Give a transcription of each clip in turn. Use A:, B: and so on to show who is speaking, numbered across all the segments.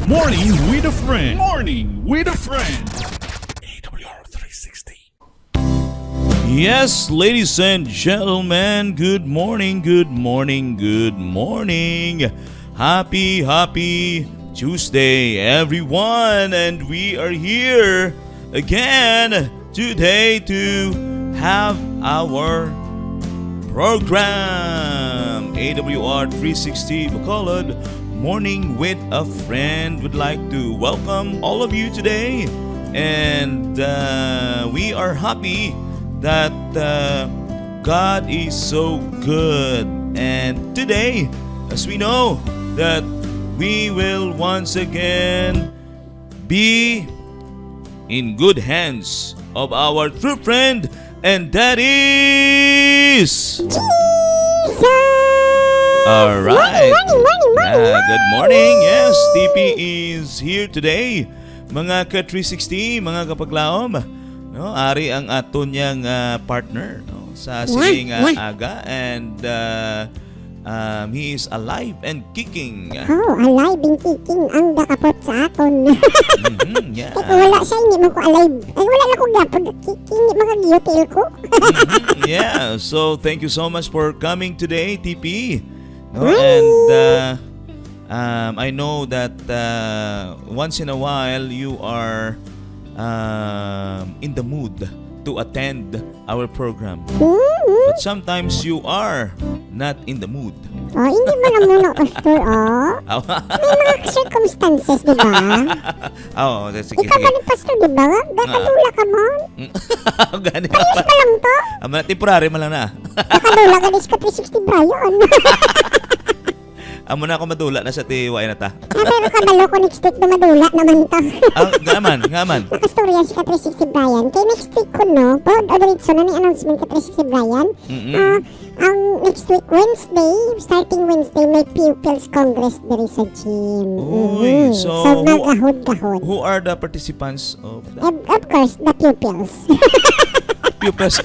A: Morning with a friend. Morning with a friend. AWR 360. Yes, ladies and gentlemen, good morning, good morning, good morning. Happy Tuesday, everyone. And we are here again today to have our program AWR 360 Bacolod Morning with a Friend. Would like to welcome all of you today, and we are happy that God is so good. And today, as we know, that we will once again be in good hands of our true friend, and that is all right. Good morning. Yes, TP is here today. Mga ka-360, mga kapaglaom, no, ari ang aton niyang partner, no, sa sining aga, and he is alive and kicking.
B: Alive and kicking ang dakapot sa aton.
A: Yeah.
B: Kaya wala siya, hindi man ko alive. Ay, wala na ko gapon kicking, hindi makagiyutil ko.
A: Yeah, so thank you so much for coming today, TP. No, and I know that once in a while you are in the mood to attend our program. But sometimes you are not in the mood.
B: Hindi mo na muna, Pastor, May mga circumstances, di ba?
A: Sige.
B: Ikaw ba ni Pastor, di ba? Nakadula ka mo?
A: Gani
B: Ayos pa lang to?
A: Temporary man lang na.
B: Nakadula ka ni Ska 360 Brian.
A: Amo na ako madula na sa tiwai na ta.
B: Pero kabalo ko next week na madula naman to.
A: Ngaman.
B: Nakastorya si ka 360 Brian. Kay next week ko, no? Proud o diritso na ni announcement ka 360 Brian. Ang next week, starting Wednesday, may Pupils Congress diri sa gym.
A: So
B: nagahod-gahod.
A: Who are the participants of that?
B: Of course, the pupils.
A: Pupils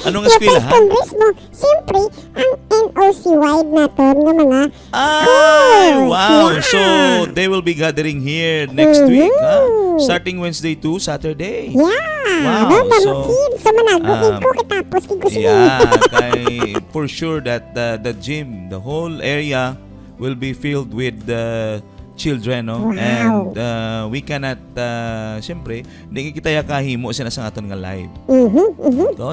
A: anong eskwelahan?
B: Pupils Congress mo. Siyempre, ang NOC-wide natin ng mga
A: schools. Wow!
B: Yeah.
A: So, they will be gathering here next week, starting Wednesday to Saturday.
B: Yeah!
A: Wow!
B: So managugid ko katapos kig gusto
A: for sure that the gym, the whole area will be filled with children, no?
B: Wow.
A: And we cannot, siyempre, hindi kita yakahimo sa aton nga live.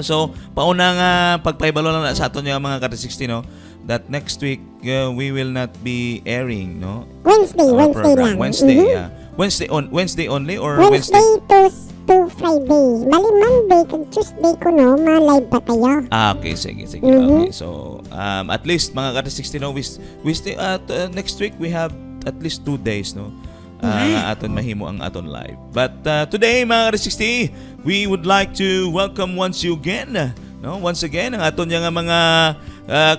A: So, pauna nga pagpaibalo lang sa aton yung mga ka-360, no? That next week, we will not be airing, no?
B: Wednesday lang.
A: Wednesday only or
B: Wednesday to Friday. Bali Monday kag Tuesday ko, no? Live pa tayo.
A: Okay, sige. Okay, so, at least, mga ka-360, no? We stay, next week, we have at least 2 days, no? Aton mahimo ang aton live. But today, mga ka-360, we would like to welcome once again, ang aton nga mga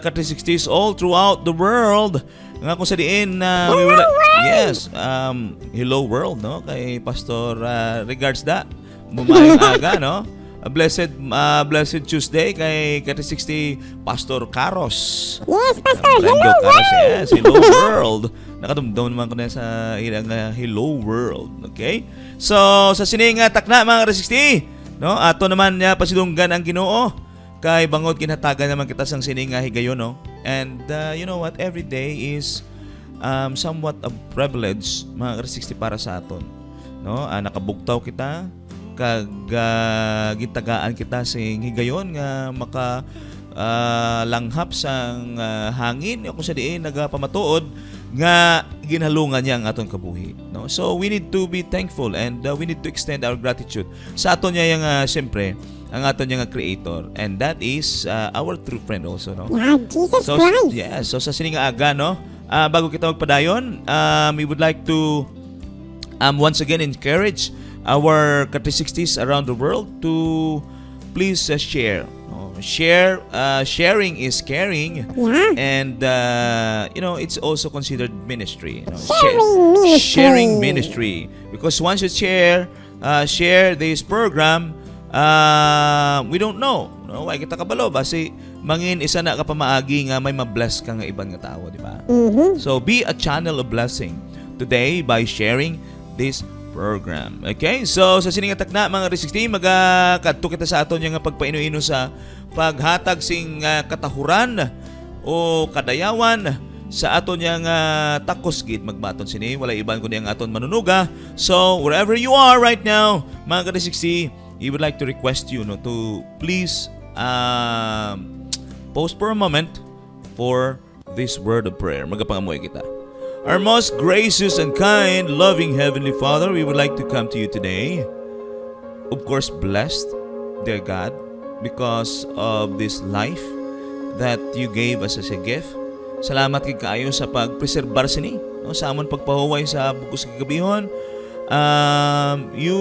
A: ka-360s all throughout the world. Nga kung sa diin we would hello world, no? Kay Pastor regards da. Bumayong aga, no? A blessed Tuesday kay ka-360 Pastor Carlos.
B: Yes, Pastor. Hello
A: Carlos,
B: world.
A: yes, hello world. Nakadumdum naman ko na sa ilang hello world. Okay? So, sa sining takna mga ka-360, no? Ato naman niya pasidunggan ang Ginoo. Kay bangod kinatagan naman kita sang sining higayon, no? And you know what? Every day is somewhat a privilege mga ka-360 para sa aton. No? Nakabugtaw kita kag gitagaan kita sing higayon nga maka langhap sang hangin kung sa diin nagapamatuod nga ginhalungan niya ang aton kabuhi, no? So we need to be thankful, and we need to extend our gratitude sa aton niya yung siyempre ang aton niya nga creator, and that is our true friend also, no?
B: Yeah, Jesus Christ.
A: Yeah, so sa sining aga, no? Bago kita magpadayon, we would like to once again encourage our ka-360s around the world to please share. Sharing is caring, and it's also considered ministry. Sharing ministry, because once you share this program, we don't know, no? Ay kita kabalo basi mangin isa na ka pamaagi nga may ma-bless ka nga ibang nga tao, di ba? So be a channel of blessing today by sharing this program. Okay? So, sa sining atak na mga R60, magkadto kita sa aton nga pagpaino-ino sa paghatag sing katahuran o kadayawan sa aton yang takos gid magbaton sini. Wala iban kundi ang aton manunuga. So, wherever you are right now, mga R60, we would like to request you to please pause for a moment for this word of prayer. Magapangamuy kita. Our most gracious and kind, loving Heavenly Father, we would like to come to you today. Of course, blessed, dear God, because of this life that you gave us as a gift. Salamat kay kaayo sa pagpreserbar sini, sa amon pagpahuway sa bugos kagabihon. You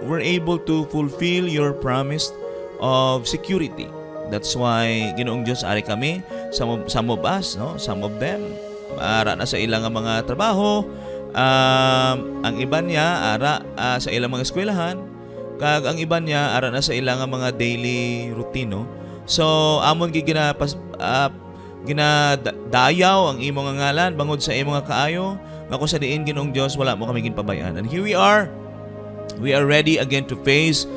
A: were able to fulfill your promise of security. That's why, Ginoong Diyos, ari kami, some of us, some of them, ara na sa ilang mga trabaho, ang iban niya ara sa ilang mga eskwelahan, kag ang iban niya ara na sa ilang mga daily routine. So amon ginadayaw ang imong ngalan bangod sa imong kaayo, nga kung sa diin, Ginoong Dios, wala mo kami ginpabayaan. And here we are ready again to face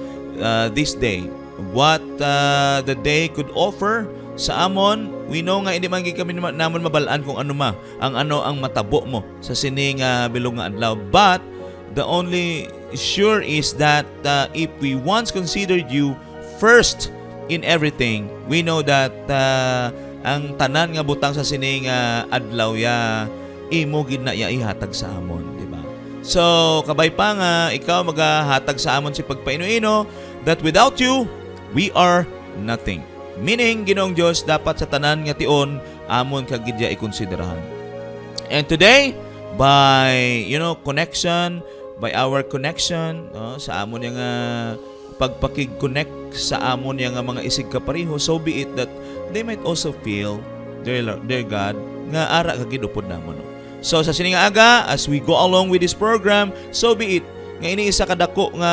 A: this day, what the day could offer sa amon. We know nga hindi man kami namon mabalaan kung ano ang matabo mo sa sining bilog nga adlaw, but the only sure is that if we once considered you first in everything, we know that ang tanan nga butang sa sining adlaw ya imo gid na ihatag sa amon, di ba? So kabay pa nga ikaw magahatag sa amon si pagpaino-ino, that without you we are nothing. Meaning, Ginoong Diyos, dapat sa tanan nga tion amon kagidya ikonsiderahan. And today, by connection, by our connection sa amon yang pagpakig-connect sa amon yang mga isig kapareho, so be it that they might also feel, dear God, nga ara kagid upod namon. So sa sining aga, as we go along with this program, so be it nga ini isa kadako nga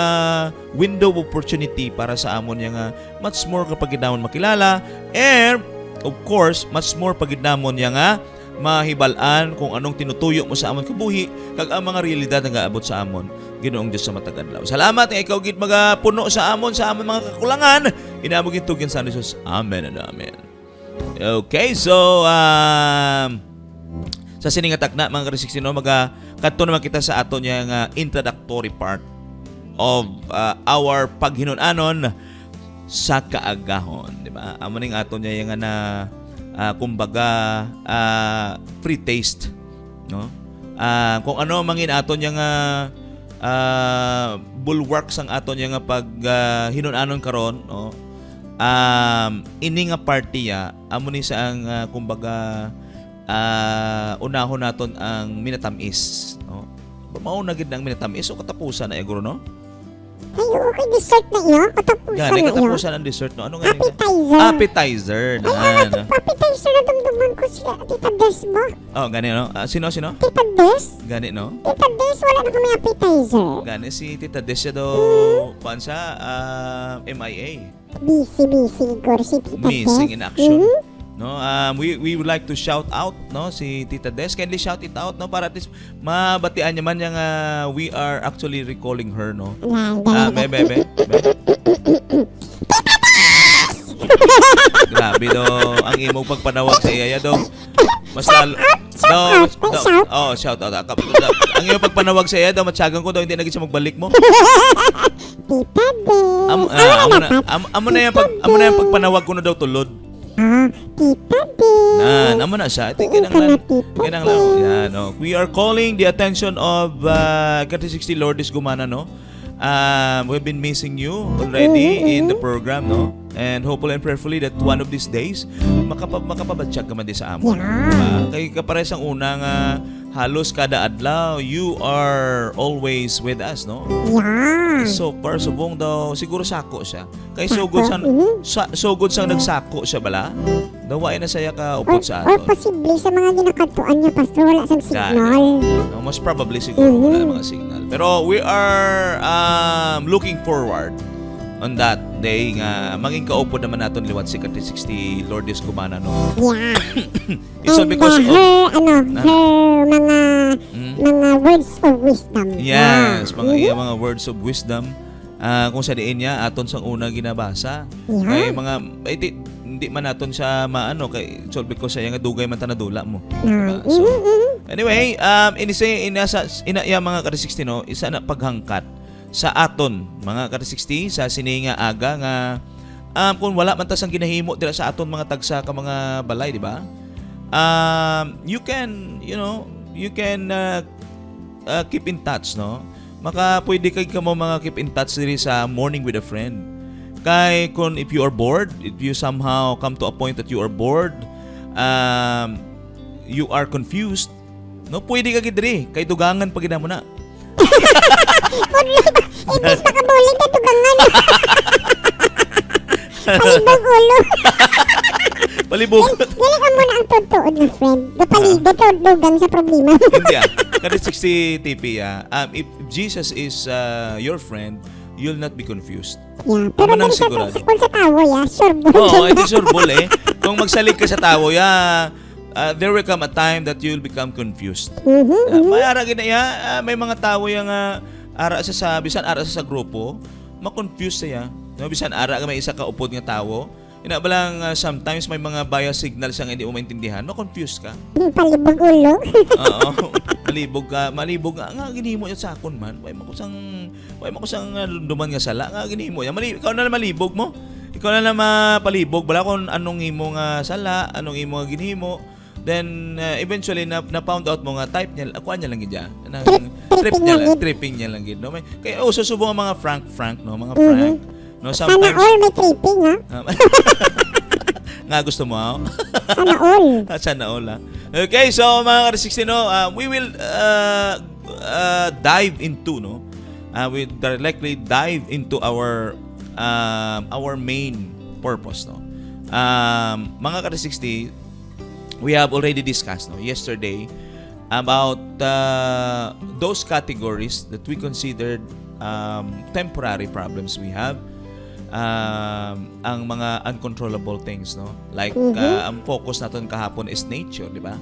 A: window of opportunity para sa amon yang much more kapag gidamon makilala, and of course much more pagidamon yang mahibal-an kung anong tinutuyo mo sa amon kabuhi kag ang mga realidad nga gaabot sa amon, Ginoong Dios sa matag adlaw. Salamat nga ikaw gid magapuno sa amon mga kakulangan. Inaamo gid tugyan sa Jesus. Amen and amen. Okay, so sa sining atak na mga R60, kadto naman kita sa aton yang introductory part of our paghinon-anon sa kaagahon, di ba? Amo ning aton yang kumbaga free taste, no? Kung ano mangin aton yang bulwarks ang aton yang hinon-anon karon, no? Ini nga partiya amo ni sa ang kumbaga unahon naton ang minatamis, no? Mauna gid ang minatamis o katapusan na iguro, no?
B: Ay, okay, dessert na iyo. Katapusan na iyo.
A: Katapusan ang dessert, no? Ano nga?
B: Appetizer.
A: Ay,
B: appetizer na dumduman ko si Tita Des mo.
A: Oh, gani, no? Sino?
B: Tita Des.
A: Gani, no?
B: Tita Des, wala na kami appetizer.
A: Gani si Tita Des siya daw, paan siya? MIA.
B: Busy, siguro si Tita Des.
A: Missing in action. No, we would like to shout out, no, si Tita Des. Kindly shout it out, no, para at least mabatian niya man yang we are actually recalling her, no. Bebe. Grabe do, ang imong pagpanawag sa iya do. Mas lalo. Shout out. Ang imong pagpanawag sa iya do, matyagan ko daw hindi na gid siya magbalik mo.
B: Tita Des.
A: Amo na yung pagpanawag ko na daw tulod.
B: Tita Des.
A: Amo na siya. Ito kinang lang. Yan, no. We are calling the attention of Kati60 Lourdes Gumana, no. We've been missing you already in the program, no. And hopefully and prayerfully that one of these days makapabatsyag ka man di sa amon. Kay kapares ang unang halos kada adlaw, you are always with us, no?
B: Yeah.
A: So far, subong daw, siguro sako siya. Kay so good sang nagsako siya bala. Dawain na saya ka upod sa aton.
B: Or possibly sa mga ginakadtuan niya, Pastor, wala sang signal.
A: No, most probably siguro wala mga signal. Pero we are looking forward on that. day nga maging kaupod naman naton liwat si Kat 360 Lord Diyos Kumana, no.
B: Yeah.
A: It's all
B: And
A: because of
B: her mga words of wisdom.
A: yes, mga
B: Mhm.
A: iya mga words of wisdom. Kung sa diin niya aton sang una ginabasa.
B: Yeah.
A: Kay mga hindi man naton siya maano kay it's all because siya nga dugay man tanadula mo.
B: Ah,
A: Diba? So,
B: mhm.
A: anyway, ina mga Kat 360, no, isa na paghangkat sa aton mga Kat 360 sa sini nga aga nga kung wala man tas ang ginahimo dira sa aton mga tagsa ka mga balay, di ba? You can keep in touch, no? Maka pwede kay kamo mga keep in touch diri sa Morning with a Friend. Kay kung if you are bored, if you somehow come to a point that you are bored, you are confused, no, pwede ka gid diri kay dugangan pag mo na.
B: Imbis makabulig na tugangan. Palibog ulo.
A: Palibog.
B: Dili ka muna ang tutuod na friend. Gapalibot o dugang sa problema.
A: Hindi Kat 360 TP if Jesus is your friend, you'll not be confused.
B: Yeah, pero
A: Tama nang
B: dili sa
A: sigurado.
B: kung sa tawo ya, sure bo.
A: Oo, ito surbol eh. Kung magsalig ka sa tao, there will come a time that you'll become confused. May ara ginaya, may mga tao yung ara bisan ara sa grupo, ma-confuse siya. No, bisan ara may isa ka upod nga tawo. Ina ba lang sometimes may mga bias signals ang hindi mo maintindihan, ma-confuse ka.
B: Palibog ulo.
A: Oo. Malibog nga ginhimo niya sa akon man. Way makusang duman nga sala nga ginhimo niya. Ikaw na lang malibog mo. Ikaw na lang mapalibog bala kung anong imo nga sala, anong imo nga ginhimo. Then eventually na found out mo nga type niya, akuan niya lang gid ya. Tripping niya lang gid, no. Kaya susubong ang mga Frank, no, mga Frank. No,
B: Sana all may tripping ha.
A: Nga gusto mo, ha?
B: Sana all.
A: Sana all, ha? Okay, so mga Kat 360, no, we will dive into, no, we directly dive into our main purpose, no. Mga Kat 360, we have already discussed, no, yesterday about those categories that we considered temporary problems we have. Ang mga uncontrollable things, no, like ang focus natin kahapon is nature, di ba?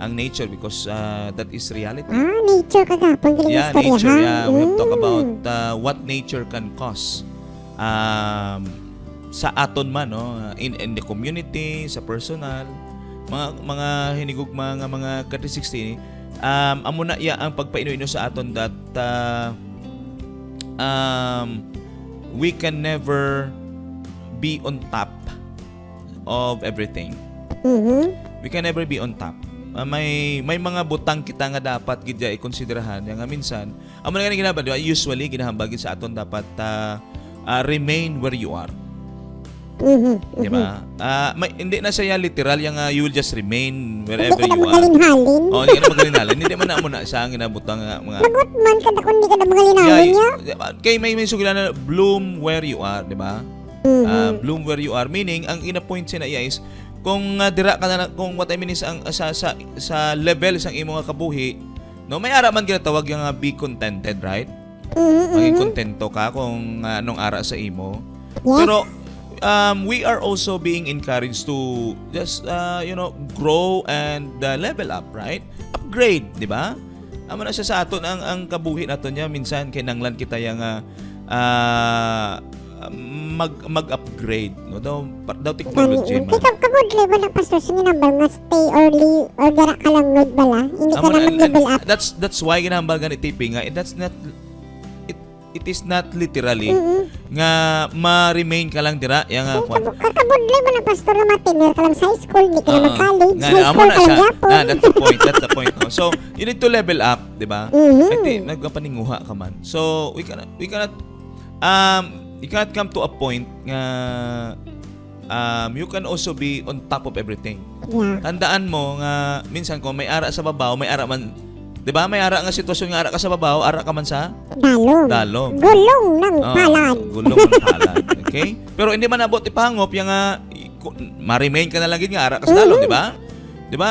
A: Ang nature because that is reality.
B: Nature kagapon galing
A: Yeah,
B: istorya,
A: nature.
B: ha?
A: Yeah, we'll talk about what nature can cause sa aton man, no, in the community, sa personal, mga hinigugma nga mga Kat 360. Amo na iya ang pagpaino-ino sa aton that we can never be on top of everything. We can never be on top. May mga butang kita nga dapat gidya i-konsiderahan nga minsan amo na ginabad usually ginahambagin sa aton dapat remain where you are. Di ba? Hindi na siya literal yung you will just remain wherever
B: Hindi ka na
A: you are.
B: magalinhalin.
A: Hindi ka na magalinhalin. Hindi man na mo na siya ang ginabutang mga
B: Lagot man ka na kung hindi ka na magalinhalin niya.
A: kay may sugilan na bloom where you are, di ba? Bloom where you are, meaning ang ina-point siya na iya is kung dira ka na kung what I mean is ang sa level sang imo nga kabuhi, no, may ara man ginatawag yung be contented, right? Maging kontento ka kung anong ara sa imo.
B: Yes.
A: Pero we are also being encouraged to just grow and level up, right? Upgrade, di ba? Amo na siya sa aton ang kabuhi naton niya minsan kinanglan kita yang mag-upgrade, no, daw technology man.
B: Ikaw kabod level na pastor sa number nga stay early or dara ka lang nod bala. Hindi ka na mag-level up.
A: That's why ginahambal ni tiping nga it is not literally nga ma-remain ka lang dira yang
B: Kakabod level na pastor na matinir ka lang sa high school, hindi ka na mag-college.
A: Nga,
B: High
A: amo
B: school
A: na
B: ka lang
A: siya.
B: yapon.
A: That's the point. No? So, you need to level up, di ba? Kasi nagpaninguha ka man. So, we cannot come to a point nga you can also be on top of everything.
B: Yeah.
A: Tandaan mo nga minsan kung may ara sa babaw, may ara man, 'di ba? May ara nga sitwasyon nga ara ka sa babaw, ara ka man sa dalong.
B: Gulong ng palad.
A: Gulong ng palad. Okay? Pero hindi man abot ipahangop yung ma-remain ka na lang gid nga ara ka sa dalong, 'di ba? 'Di ba?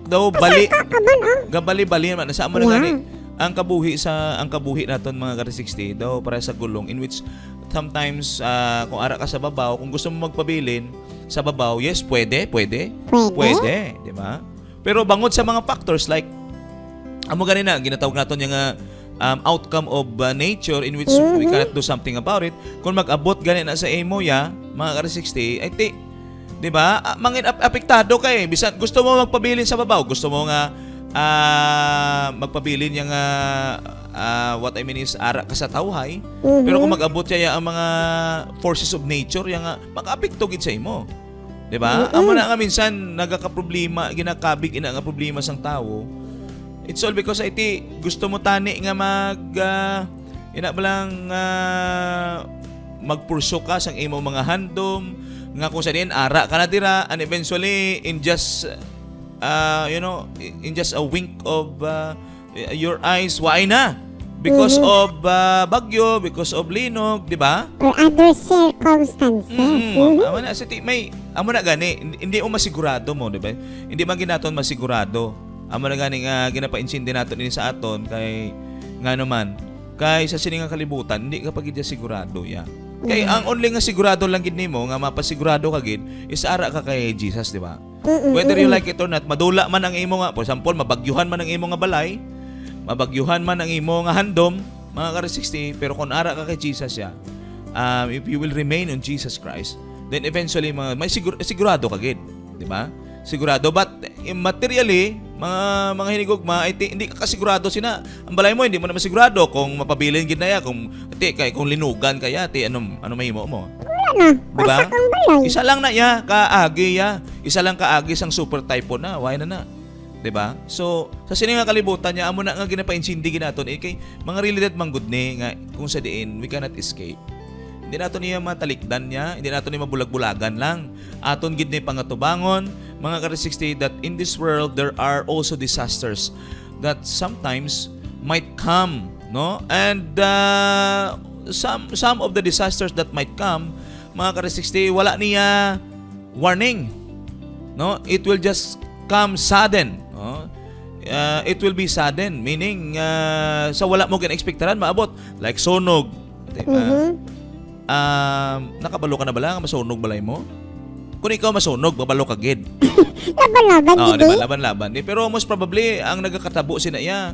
A: Daw bali.
B: Kaman
A: Gabali-bali man sa amo na gani. ang kabuhi naton mga ka-360 daw para sa gulong, in which sometimes kung ara ka sa babaw, kung gusto mo magpabilin sa babaw, yes, pwede, di ba? Pero bangod sa mga factors like amo ganina ginatawag naton yung outcome of nature in which we cannot do something about it. Kung mag-abot ganina sa imo ya mga ka-360, ay di ba? Mangin apektado kay bisan gusto mo magpabilin sa babaw, gusto mo nga magpabilin yung what I mean is ara ka sa tawhay. Pero kung mag-abot siya ang mga forces of nature, yung maka-apekto gid sa imo. 'Di ba? Amo na nga minsan nagaka-problema, ginakabig ina nga problema sang tawo. It's all because gusto mo tani nga ina balang magpurso ka sang imo mga handom nga kung sa din ara ka na dira, and eventually in just in just a wink of your eyes, why na? Because of bagyo, because of linog, di ba?
B: Or other circumstances.
A: Amo na, amo na gani, hindi mo masigurado mo, di ba? Hindi man ginaton masigurado. Amo na gani nga ginapa-insindi naton ini sa aton kay nga naman, kay sa siningang kalibutan, hindi ka pagid sigurado ya. Kay ang only nga sigurado lang gid nimo nga mapasigurado ka gid is ara ka kay Jesus, di ba? Whether you like it or not, madula man ang imo nga, for example, mabagyuhan man ang imo nga balay, mabagyuhan man ang imo nga handom, mga ka-360, pero kung ara ka kay Jesus ya, if you will remain on Jesus Christ, then eventually may sigurado ka gid, di ba? Sigurado, but materially, mga hinigugma, hindi ka kasigurado sina. Ang balay mo hindi mo na masigurado kung mapabilin gid na ya, kung kung linugan kaya ano mahimo mo. Diba? Isa lang na ya, kaagi ya. Isa lang kaagi sang super typo na, why na. Diba? So, sa sininga kalibutan niya, amo na nga ginapainsindig naton kay mga realidad manggod ni nga kung sa diin we cannot escape. Hindi naton niya matalikdan niya, hindi naton niya mabulag-bulagan lang. Aton gid ni pangatubangon, mga ka-360, that in this world there are also disasters that sometimes might come, no? And some of the disasters that might come, mga ka-360, wala niya warning, no? It will just come sudden, no? It will be sudden, meaning sa wala mo gina-expectaran maabot, like sunog, diba? Nakabalo ka na ba lang masunog balay mo? Kung ikaw masunog, babalo ka gid.
B: Laban-laban,
A: diba? Laban-laban. Pero most probably, ang nagkakatabo sinaya,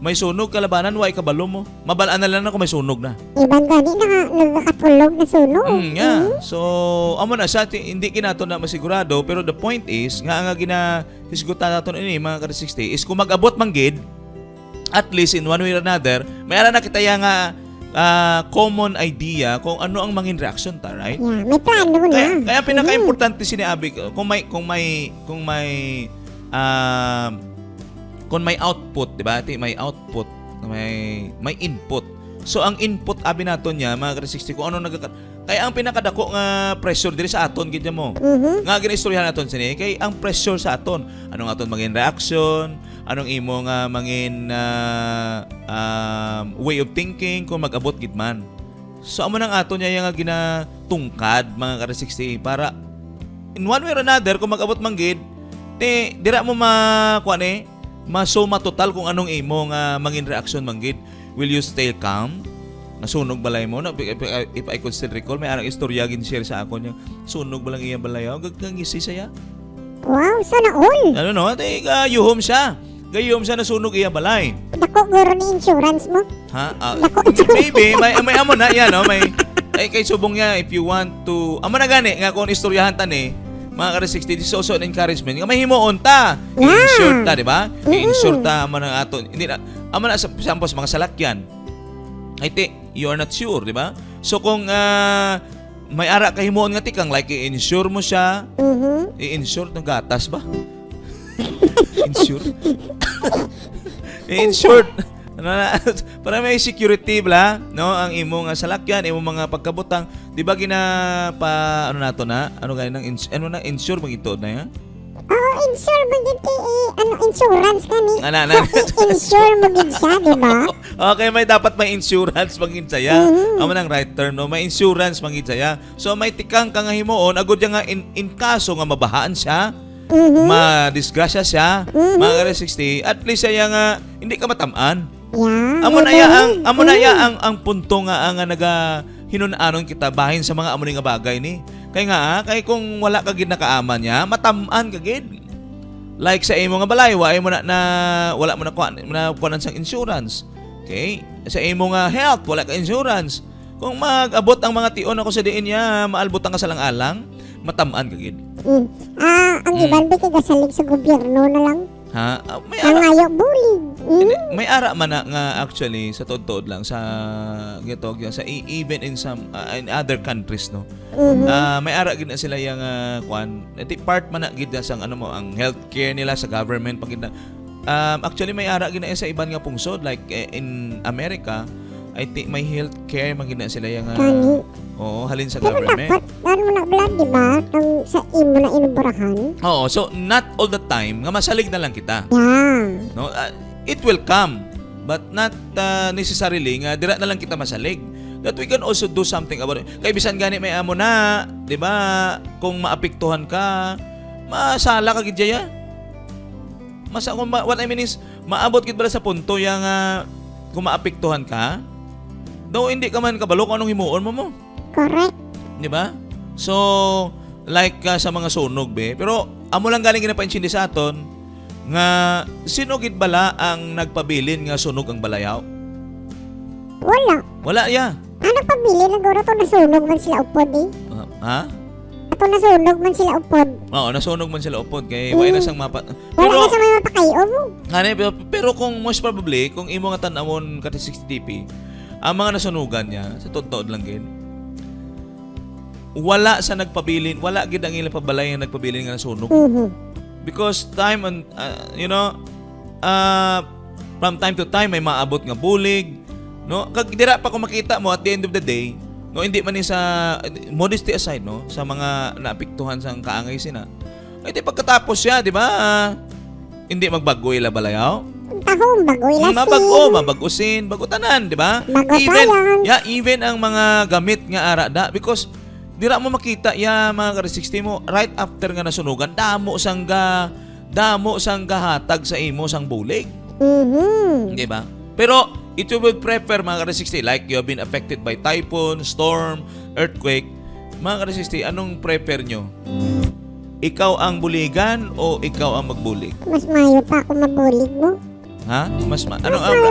A: may sunog kalabanan, why kabalo mo? Mabalaan na lang na kung may sunog na.
B: Ibang gani na nagkatulog na sunog.
A: So, amo na sa hindi kinato na masigurado, pero the point is, nga ginahisgutan natin ini mga ka-360, is kung mag-abot manggid, at least in one way or another, may ara na kita nga common idea kung ano ang mangin reaction ta, right?
B: Yeah, may plano na.
A: Kaya pinaka-importante sinabi kung may output, di ba? May output, may input. So ang input abi naton niya mga ka-360 kung ano kaya ang pinakadako nga pressure diri sa aton gid mo. Nga ginaistoryahan naton sini kay ang pressure sa aton, anong aton mangin reaction, anong imo nga mangin way of thinking kung mag-abot gid man. So amo nang aton niya nga ginatungkad mga ka-360 para in one way or another kung mag-abot man gid dira mo masoma total kung anong imo nga mangin reaction man gid. Will you stay calm? Nasunog balay mo? If I could still recall, may arang istorya gin-share sa ako niya. Sunog balang iya balay ako. Gagangisi saya.
B: Wow, sana all.
A: Ano no? Gayuhom siya. Gayuhom siya nasunog iya balay.
B: Dako guro ni insurance mo?
A: Ha? Maybe. May amo na yan. No? May, kay subong niya, if you want to... Amo na gani. Nga kung istoryahan ta ni, mga ka-360, this is also an encouragement. Nga may himuon ta. I-insure ta, di ba? I-insure ta. Amo na ato. Hindi na. Amo na sa mga salakyan. You are not sure, di ba? So kung may ara ka himuon nga tikang like i-insure mo siya, i-insure ng gatas ba? Insure? I-insure para may security bla, no? Ang imong salakyan, imong mga pagkabutang, di ba ano nato na? Ano gani nang insure magito na ya?
B: Insure mo gid insurance kani. Insure mo gid siya, di ba?
A: Okay, dapat may insurance magin saya. Amo nang right term no, may insurance magin saya. So may tikang ka nga himuon agud nga in kaso nga mabahaan siya, ma-disgrasya siya, mga ka-360, at least siya nga hindi ka matamaan.
B: Yeah.
A: Amo na ya ang punto nga ang naga hinunanon kita bahin sa mga amo ni nga bagay ni. Kay kung wala ka gid nakaaman niya, matam-an ka gid. Like sa imo nga balay, wa mo na wala mo na kuan sang insurance. Okay? Sa imo nga health, wala ka insurance. Kung mag-abot ang mga tion ako sa diin niya, maalbutan ka sa lang-alang, matam-an ka gid.
B: Ang iban ba kay gasalig sa gobyerno na lang?
A: Ha?
B: Ang ayo bulig.
A: May ara man na nga actually sa tod-tod lang sa even in some in other countries no. May ara gid na sila yang kwan. Part man na gid sang ang healthcare nila sa government pag actually may ara gid na sa iban nga pungsod like in America. I think may healthcare man gid na sila yang halin sa
B: Pero
A: government.
B: dapat, mo na blood, di ba? Sa imo na inuburahan.
A: Oo, so not all the time nga masalig na lang kita.
B: Yeah.
A: No, it will come, but not necessarily nga dira na lang kita masalig. That we can also do something about it. Kay bisan gani may amo na, 'di ba? Kung maapektuhan ka, masala ka gid ya. What I mean is maabot gid bala sa punto yang kung maapektuhan ka, daw hindi ka man kabalo kung anong himuon mo.
B: Correct.
A: 'Di ba? So, like sa mga sunog be, pero amo lang galing ginapaintsindi sa aton nga sino gid bala ang nagpabilin nga sunog ang balayaw? Wala ya.
B: Ano pabili na guro to nasunog man sila upod eh?
A: Ha?
B: Ato nasunog man sila upod.
A: Oo, nasunog man sila upod kay wala na sang mapa.
B: Wala na sa may mapakayo mo.
A: Pero kung most probably kung imo nga tan-amon ka 60 TP, ang mga nasunugan niya sa totoo lang gid. Wala sa nagpabilin, wala gid ang ilang pabalay nga nagpabilin nga nasunog. Because time and from time to time may maabot nga bulig, no? Kag dira pa ko makita mo at the end of the day, no, hindi man ni sa modesty aside, no, sa mga naapektuhan sang kaangay sina. Ay di pagkatapos siya, di ba? Hindi magbago ila balayaw.
B: Tahong bagoy lasin.
A: Mabagusin, bagutanan, di ba?
B: Bagutayan.
A: Even ang mga gamit nga arada because dira mo makita mga ka-60 mo right after nga nasunugan damo sang hatag sa imo sang bulig. Di ba? Pero it will prefer mga ka-60 like you have been affected by typhoon, storm, earthquake. Mga ka-60, anong prefer nyo? Ikaw ang buligan o ikaw ang magbulig?
B: Mas mayo pa ako mabulig mo.
A: Ha?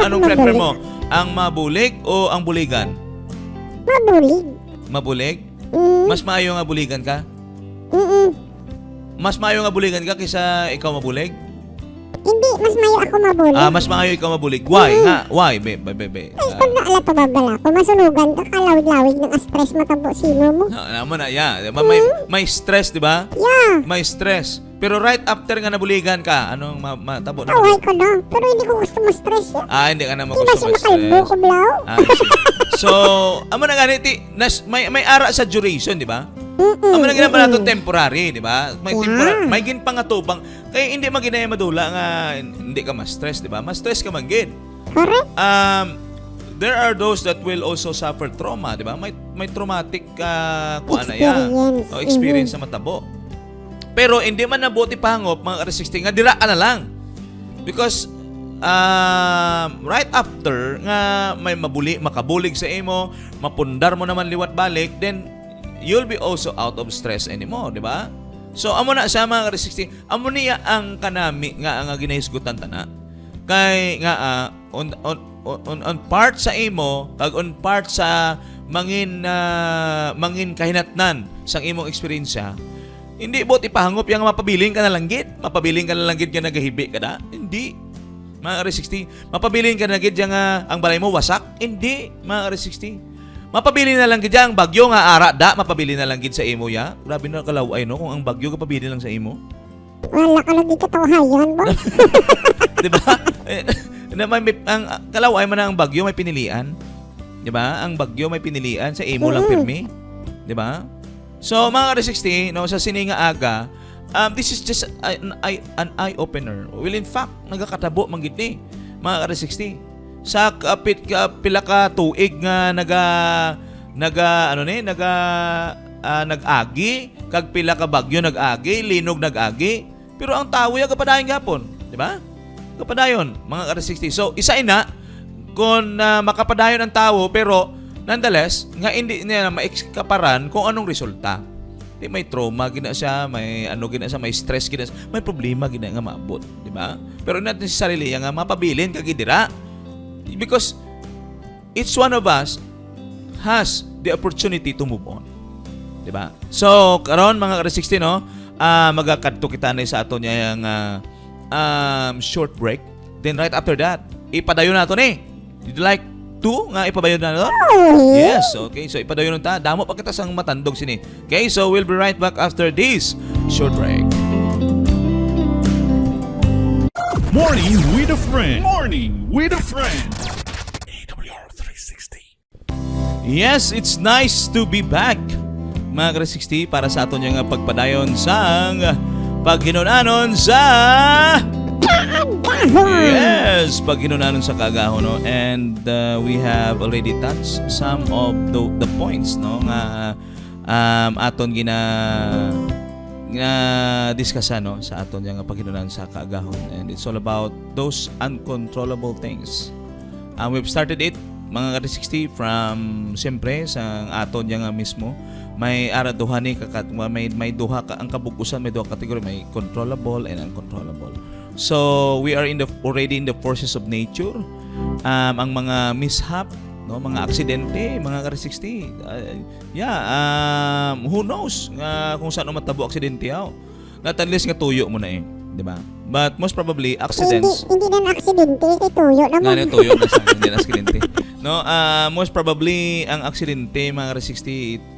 A: Anong prefer mo? Ang mabulig o ang buligan?
B: Mabulig.
A: Mabulig? Mas maayo nga buligan ka? Mas maayo nga buligan ka kaysa ikaw mabulig?
B: Hindi, mas mayo ako mabulig.
A: Mas maayo ikaw mabulig. Why? Why? Be.
B: Ay, kung naala to babala ko, masunugan ka, kalawig-lawig ng stress matabo sino mo.
A: Naman na, yeah. May stress, di ba?
B: Yeah.
A: May stress. Pero right after nga nabuligan ka, anong matabo na?
B: Taway ko na, pero hindi ko gusto ma-stress.
A: Hindi ka na
B: Di ba
A: gusto
B: siya
A: ma-stress.
B: makalbo ko, Blau?
A: So, amo na ganiti, may ara sa duration, di ba? Amo na ginapa nato temporary, di ba? May gin pa nga tubang. Kaya hindi man ginaya madula nga hindi ka ma-stress, di ba? Ma-stress ka man gin.
B: Correct.
A: There are those that will also suffer trauma, di ba? May traumatic experience sa matabo. Pero hindi man nabuti pangop mga ka-60 nga dira ka na lang. Because right after nga may makabulig sa imo, mapundar mo naman liwat balik, then you'll be also out of stress anymore, di ba? So amo na sa mga ka-60, amo niya ang kanami nga ginahisgutan tana. Kay nga on part sa imo, kag on part sa mangin kahinatnan sang imong eksperyensya. Hindi bot ipahangop yang mapabiling ka na lang gid. Mapabiling ka na lang gid nga nagahibi ka da. Hindi. Mga R60, mapabiling ka na gid nga ang balay mo wasak. Hindi, mga R60. Mapabili na lang gid ang bagyo nga ara da, mapabili na lang gid sa imo ya. Grabe na kalaway no kung ang bagyo kapabili lang sa imo.
B: Wala ka lang di katawahayan ba?
A: Di ba? Ang kalaway man ang bagyo may pinilian. Di ba? Ang bagyo may pinilian sa imo lang pirmi. Di ba? So mga R60, no, sa sininga aga, this is just an eye opener. Well, in fact, nagakatabo man gid ni mga R60. Sa pila ka tuig nga nag-agi, kag pila ka bagyo nag-agi, linog nag-agi. Pero ang tawo ya kapadayon gapon, di ba? Kapadayon mga R60. So isa ina kung makapadayon ang tao pero nonetheless nga hindi niya maikaparan kung anong resulta. Di may trauma gina siya, may gina siya, may stress gina siya, may problema gina nga maabot, di ba? Pero natin sa sarili nga mapabilin kagidira. Because each one of us has the opportunity to move on. Di ba? So, karon mga ka-360, no? Magakadto kita na sa ato niya yung short break. Then right after that, ipadayon nato ni. You'd like to nga ipadayon na to? Yes, okay. So ipadayon ta. Damo pa kita sang matandog sini. Okay, so we'll be right back after this short break.
C: Morning with a friend. Morning with a friend. AWR 360.
A: Yes, it's nice to be back. Mga ka-360 para sa ato nga pagpadayon sang paghinunanon sa yes, paghinunanon sa kagahon, no? And we have already touched some of the points, no, nga aton gina discussan, no, sa aton nga paghinunanon sa kagahon. And it's all about those uncontrollable things. We've started it mga ka-360 from siyempre sa aton nga mismo. May araduhan ni may duha ka ang kabukusan, may duha kategory, may controllable and uncontrollable. So we are already in the forces of nature. Ang mga mishap, no, mga aksidente, mga ka-360. Who knows kung saan matabo aksidente yaw. Not unless nga tuyo mo na di ba? But most probably accidents.
B: Hindi na aksidente, tuyo naman.
A: Tuyo na sa hindi na aksidente. No, most probably ang aksidente mga ka-360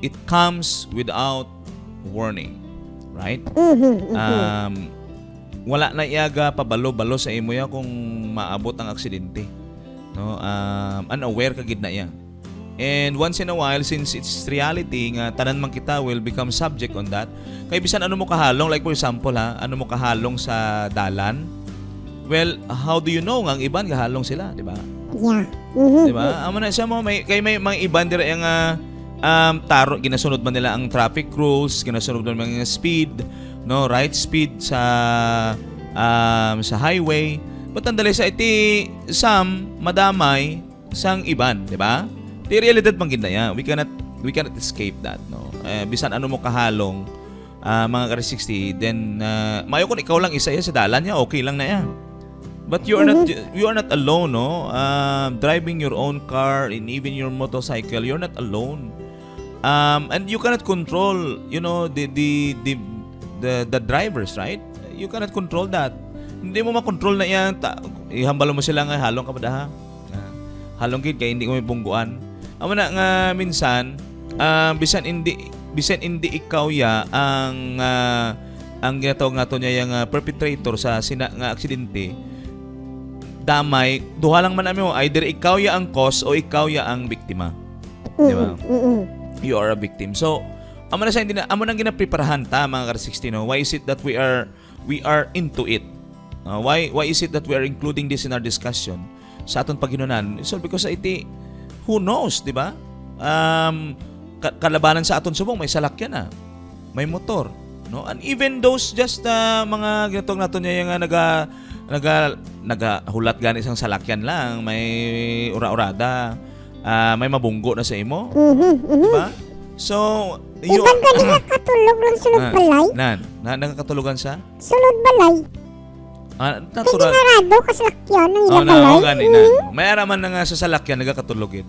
A: it comes without warning, right? Wala na iaga pabalo-balo sa imo ya kung maabot ang aksidente, no? Unaware ka gid na ya. And once in a while, since it's reality nga tanan man kita will become subject on that. Kay bisan ano mo kahalong, like for example ano mo kahalong sa dalan, well, how do you know nga ang iban kahalong sila, di ba?
B: Yeah.
A: Di ba? Amo na siya mo may mga iban dira yang taro ginasunod man nila ang traffic rules, ginasunod man mga speed, no, right speed sa highway. But ang dali sa iti madamay sang iban, di ba? Di realidad man gid na ya. We cannot escape that, no. Bisan ano mo kahalong mga ka-360, then mayo kun ikaw lang isa ya sa dalan niya, okay lang na ya. But you are not alone, no? Driving your own car and even your motorcycle, you're not alone. And you cannot control, the drivers, right? You cannot control that. Hindi mo makontrol na yan. Ihambalo mo sila nga halong ka pa daha. Halong kid kay hindi mo mabungguan. Amo na nga minsan, bisan hindi ikaw ya ang ginatawag nga to niya yung perpetrator sa nga aksidente. Damay, duha lang man mo, either ikaw ya ang cause o ikaw ya ang biktima. Di ba? You are a victim. So, amo nang ginapreparahan ta mga ka-360, no? Why is it that we are into it? Why is it that we are including this in our discussion sa aton paghinunan? So because who knows, di ba? Kalabanan sa aton subong may salakyan na, may motor, no? And even those just mga ginatawag naton niya yung nagahulat gani isang salakyan lang, may ura-urada, may mabunggo na sa imo. Diba? So,
B: ibang ka nakatulog ng sulod balay?
A: Nakakatulugan sa?
B: Sulod balay.
A: Natural.
B: Kaya narado ka salakyan ng ilang balay?
A: Gani, may araman na nga sa salakyan, nagakatulogin.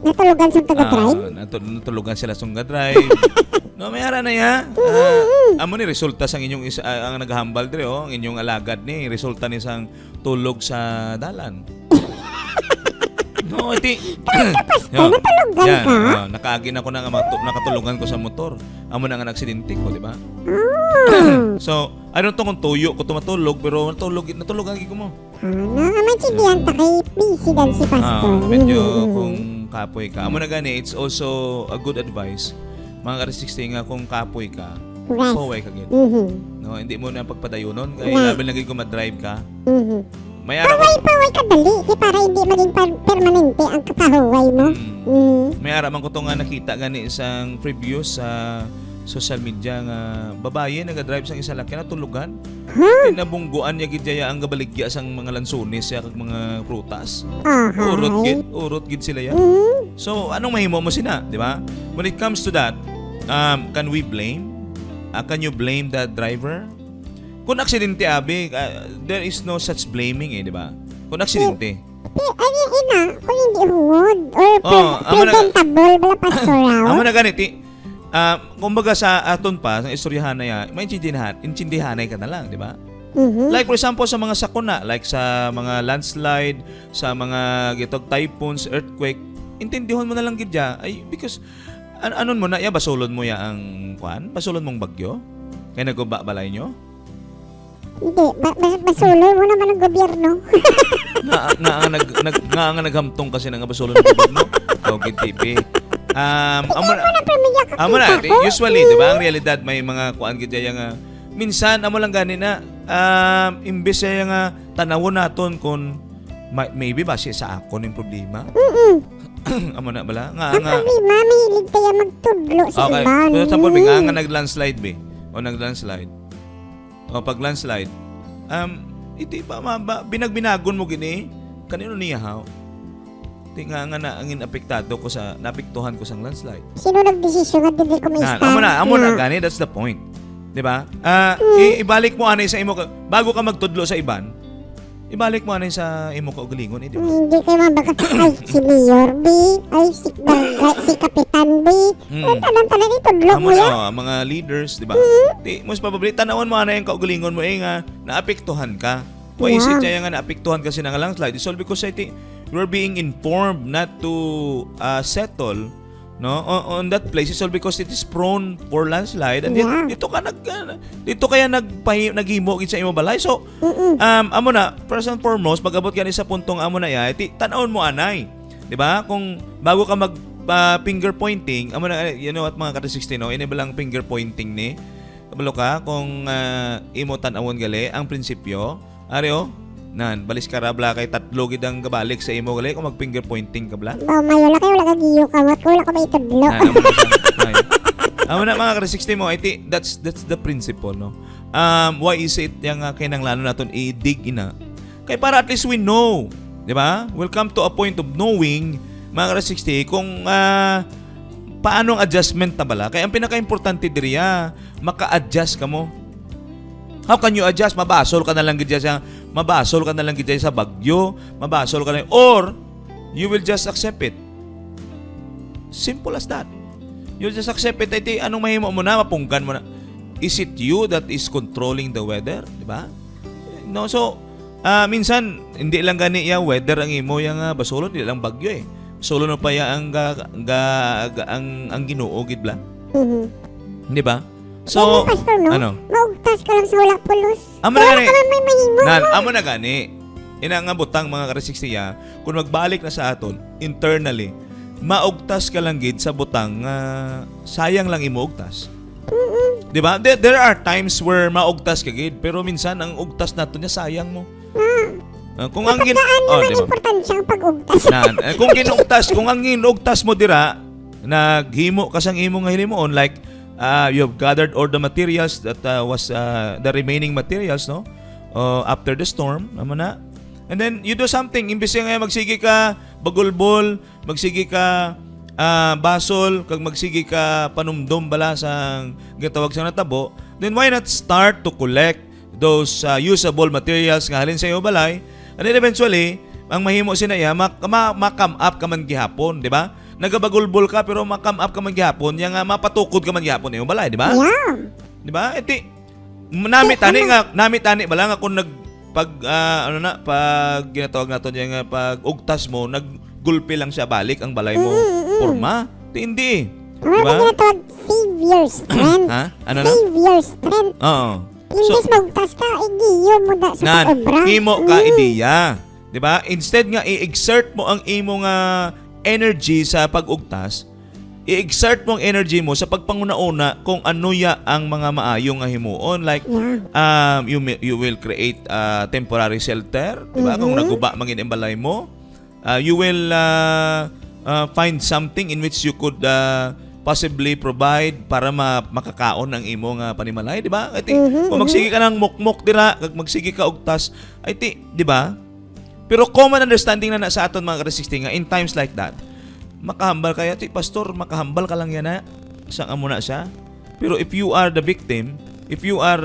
B: Natulugan sa taga-drive?
A: Natulugan sila sa taga-drive. No, may ara na ya. Amo ni resulta sang inyong ang naghambal dire ang inyong alagad ni resulta ni sang tulog sa dalan. No,
B: natulugan ka?
A: Nakaagi na ko na nakatulugan ko sa motor. Amo na nga aksidente ko, di ba? So, I don't know kung tuyo ko tumatulog pero natulugan ko mo.
B: May sidiyan ta kay busy dan si pastor.
A: Medyo kung kapoy ka. Amo na gani, it's also a good advice. Mga ka-360 nga kung kapoy ka, paway ka gid. No, hindi mo na pagpadayonon kay laban lagi ko ma-drive ka. May ara
B: paway ka dali kay para hindi maging permanente ang kapahuway mo.
A: May ara man ko to nga nakita gani isang previous sa social media nga babaye naga-drive sang isa laki na tulugan.
B: Ha?
A: Nabungguan niya gid jaya ang gabaligya sang mga lansones ya kag mga prutas.
B: Ahay.
A: Urot gid sila ya.
B: Mm.
A: So anong mahimo mo sina, di ba? When it comes to that, can we blame? Can you blame the driver? Kung aksidente abi, there is no such blaming di ba? Kung aksidente.
B: Ano ina, kung hindi hungod or
A: amo na-
B: preventable bala pastoral.
A: Amo na ganiti. Kumbaga sa aton pa, sa istoryahan na yan, intindihanay ka na lang, di ba?
B: Mhm.
A: Like for example, sa mga sakuna, like sa mga landslide, sa mga gitog typhoons, earthquake, intindihan mo na lang gidya. Ay, because, anon mo na, basulon mo ya ang, basulon mong bagyo? Kaya naguba balay nyo?
B: Hindi, basuloy mo naman ang gobyerno.
A: nga naghamtong kasi ng basulon ng gobyerno. Okay, TV. Amo na, usually, di ba, ang realidad may mga kuan gid nga minsan amo lang gani na imbes ya nga tanawon naton kung maybe ba siya sa ako ning problema. Amo na bala nga
B: Ang problema, mahilig kaya magtudlo sa
A: okay.
B: iban.
A: For example, nga nag-landslide be o nag-landslide. O pag landslide, iti ba binagbinagon mo gini kanino niya haw? Ti nga na angin apektado ko sa napiktuhan ko sang landslide.
B: Sino nagdesisyon nga dili ko may start?
A: Amo na gani, that's the point. 'Di ba? Ibalik mo anay sa imo bago ka magtudlo sa iban. Ibalik mo anay sa imo kaugalingon, di ba?
B: Hindi kayo mabaka, ay, si Mayor B, ay, si Kapitan B, tanan-tanan itudlo
A: Amo
B: mo
A: na
B: yan.
A: mga leaders, di ba? Di most probably tanawan mo anay ang kaugalingon mo nga naapektuhan ka. Why is it nga naapektuhan kasi ng landslide? It's all because you are being informed not to settle on that place. It's all because it is prone for landslide and dito kaya naghimo gid sa imo balay. So amo na first and foremost pag-abot gani sa puntong amo na ya tanawon mo anay, di ba? Kung bago ka mag finger pointing, amo na what mga kata-16 ini balang finger pointing ni kabalo ka kung imo tan-awon gali ang prinsipyo areo nan balis ka rabla kay tatlo gid ang gabalik sa imo gali kung mag finger pointing ka bla.
B: Mayo la kayo, wala ka giyo kamot, wala ka may itudlo.
A: Amo na mga ka-60 mo, that's the principle, no? Why is it yung kinanglano natin i-dig ina? Kaya para at least we know, di ba? We'll come to a point of knowing, mga ka-60, kung paano ang adjustment na bala. Kaya ang pinaka-importante diriya, maka-adjust ka mo. How can you adjust? Mabasol ka na lang gidya sa bagyo, mabasol ka na, or you will just accept it. Simple as that. You just accept it. Anong mahimo mo na, mapunggan mo na. Is it you that is controlling the weather? Di ba? No, so, minsan, hindi lang gani ya weather ang imo yung basulon, hindi lang bagyo eh. Basulon pa ya ang Ginoo gid bla. Di ba? So,
B: pastor, no?
A: ano?
B: Maugtas ka lang sa wala pulos.
A: Amo na gani.
B: May mahimo.
A: Amo na gani. Ina nga butang mga ka-60 kung magbalik na sa aton internally, maugtas ka lang gid sa butang sayang lang imuugtas. Di ba? There are times where maugtas ka gid, pero minsan ang ugtas nato niya sayang mo. Kung ang
B: diba? Importansya ang pag-ugtas.
A: Kung ang ginugtas mo dira, naghimo ka sang imong himuon like you have gathered all the materials that was the remaining materials, no? After the storm, naman na. And then you do something, imbes nga magsige ka bagulbol, magsige ka basol, kag magsige ka panumdum bala sang gitawag sa natabo, then why not start to collect those usable materials nga halin sa iyo balay, and then eventually ang mahimo sinaya ma-come up ka man gihapon, di ba? Nagabagulbol ka pero ma-come up ka man gihapon, yang mapatukod ka man gihapon iyo balay, di ba?
B: Yeah.
A: Di ba? Namit tani bala nga kung pag ginatawag nato yung pag ugtas mo, naggulpi lang siya balik ang balay mo. Porma? Hindi.
B: Diba? Ginatawag save your strength.
A: Ha? Ano na?
B: Save your strength.
A: Oo.
B: Imbis magtas ka, igiyo mo da sa pag-obra.
A: Imo ka ideya. Di ba? Instead nga i-exert mo ang imong energy sa pag-ugtas, i-exert mo ang energy mo sa pagpanguna-una kung ano ya ang mga maayong nga himuon, like you will create temporary shelter, diba? Kung naguba mangin imbalay mo, you will find something in which you could possibly provide para makakaon ang imo nga panimalay, di ba? Ay ti, kung magsige ka ng mukmuk dira, kag magsige ka og tas, ay ti, di ba? Pero common understanding na sa aton mga ka-360 nga in times like that, makahambal kaya ti pastor, makahambal ka lang yan na sa amo na siya. Pero if you are the victim, if you are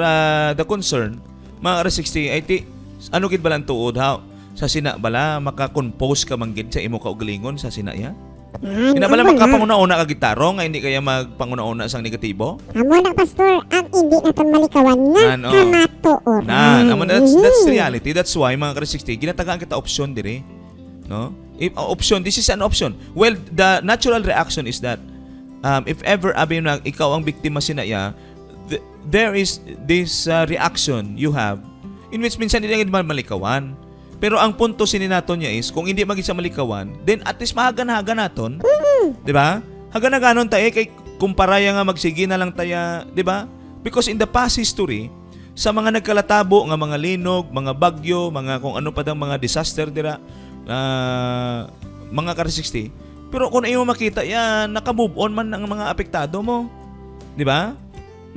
A: the concern, mga ka-360 ay ti, ano gid ba lang tuod ha? Sa sina bala maka-compose ka manggid sa imo kaugalingon sa sina ya? Kinabala makapanguna-una ka gitaro nga hindi kaya magpanguna-una sang negatibo?
B: Amo na pastor, ang hindi naton malikawan nga kamatuoran.
A: That's reality. That's why mga ka-360 ginatagaan kita option dire, no? If option, this is an option. Well, the natural reaction is that if ever abi na ikaw ang biktima sinaya, there is this reaction you have in which minsan hindi nga malikawan. Pero ang punto sininaton niya is, kung hindi maging sa malikawan, then at least mahagan-hagan naton. Di ba? Hagan-haganon tayo, kay kumparaya nga magsige na lang tayo, di ba? Because in the past history, sa mga nagkalatabo, nga mga linog, mga bagyo, mga kung ano pa dang mga disaster dira, mga ka-360, pero kung ayaw makita yan, naka-move on man ang mga apektado mo. Di ba?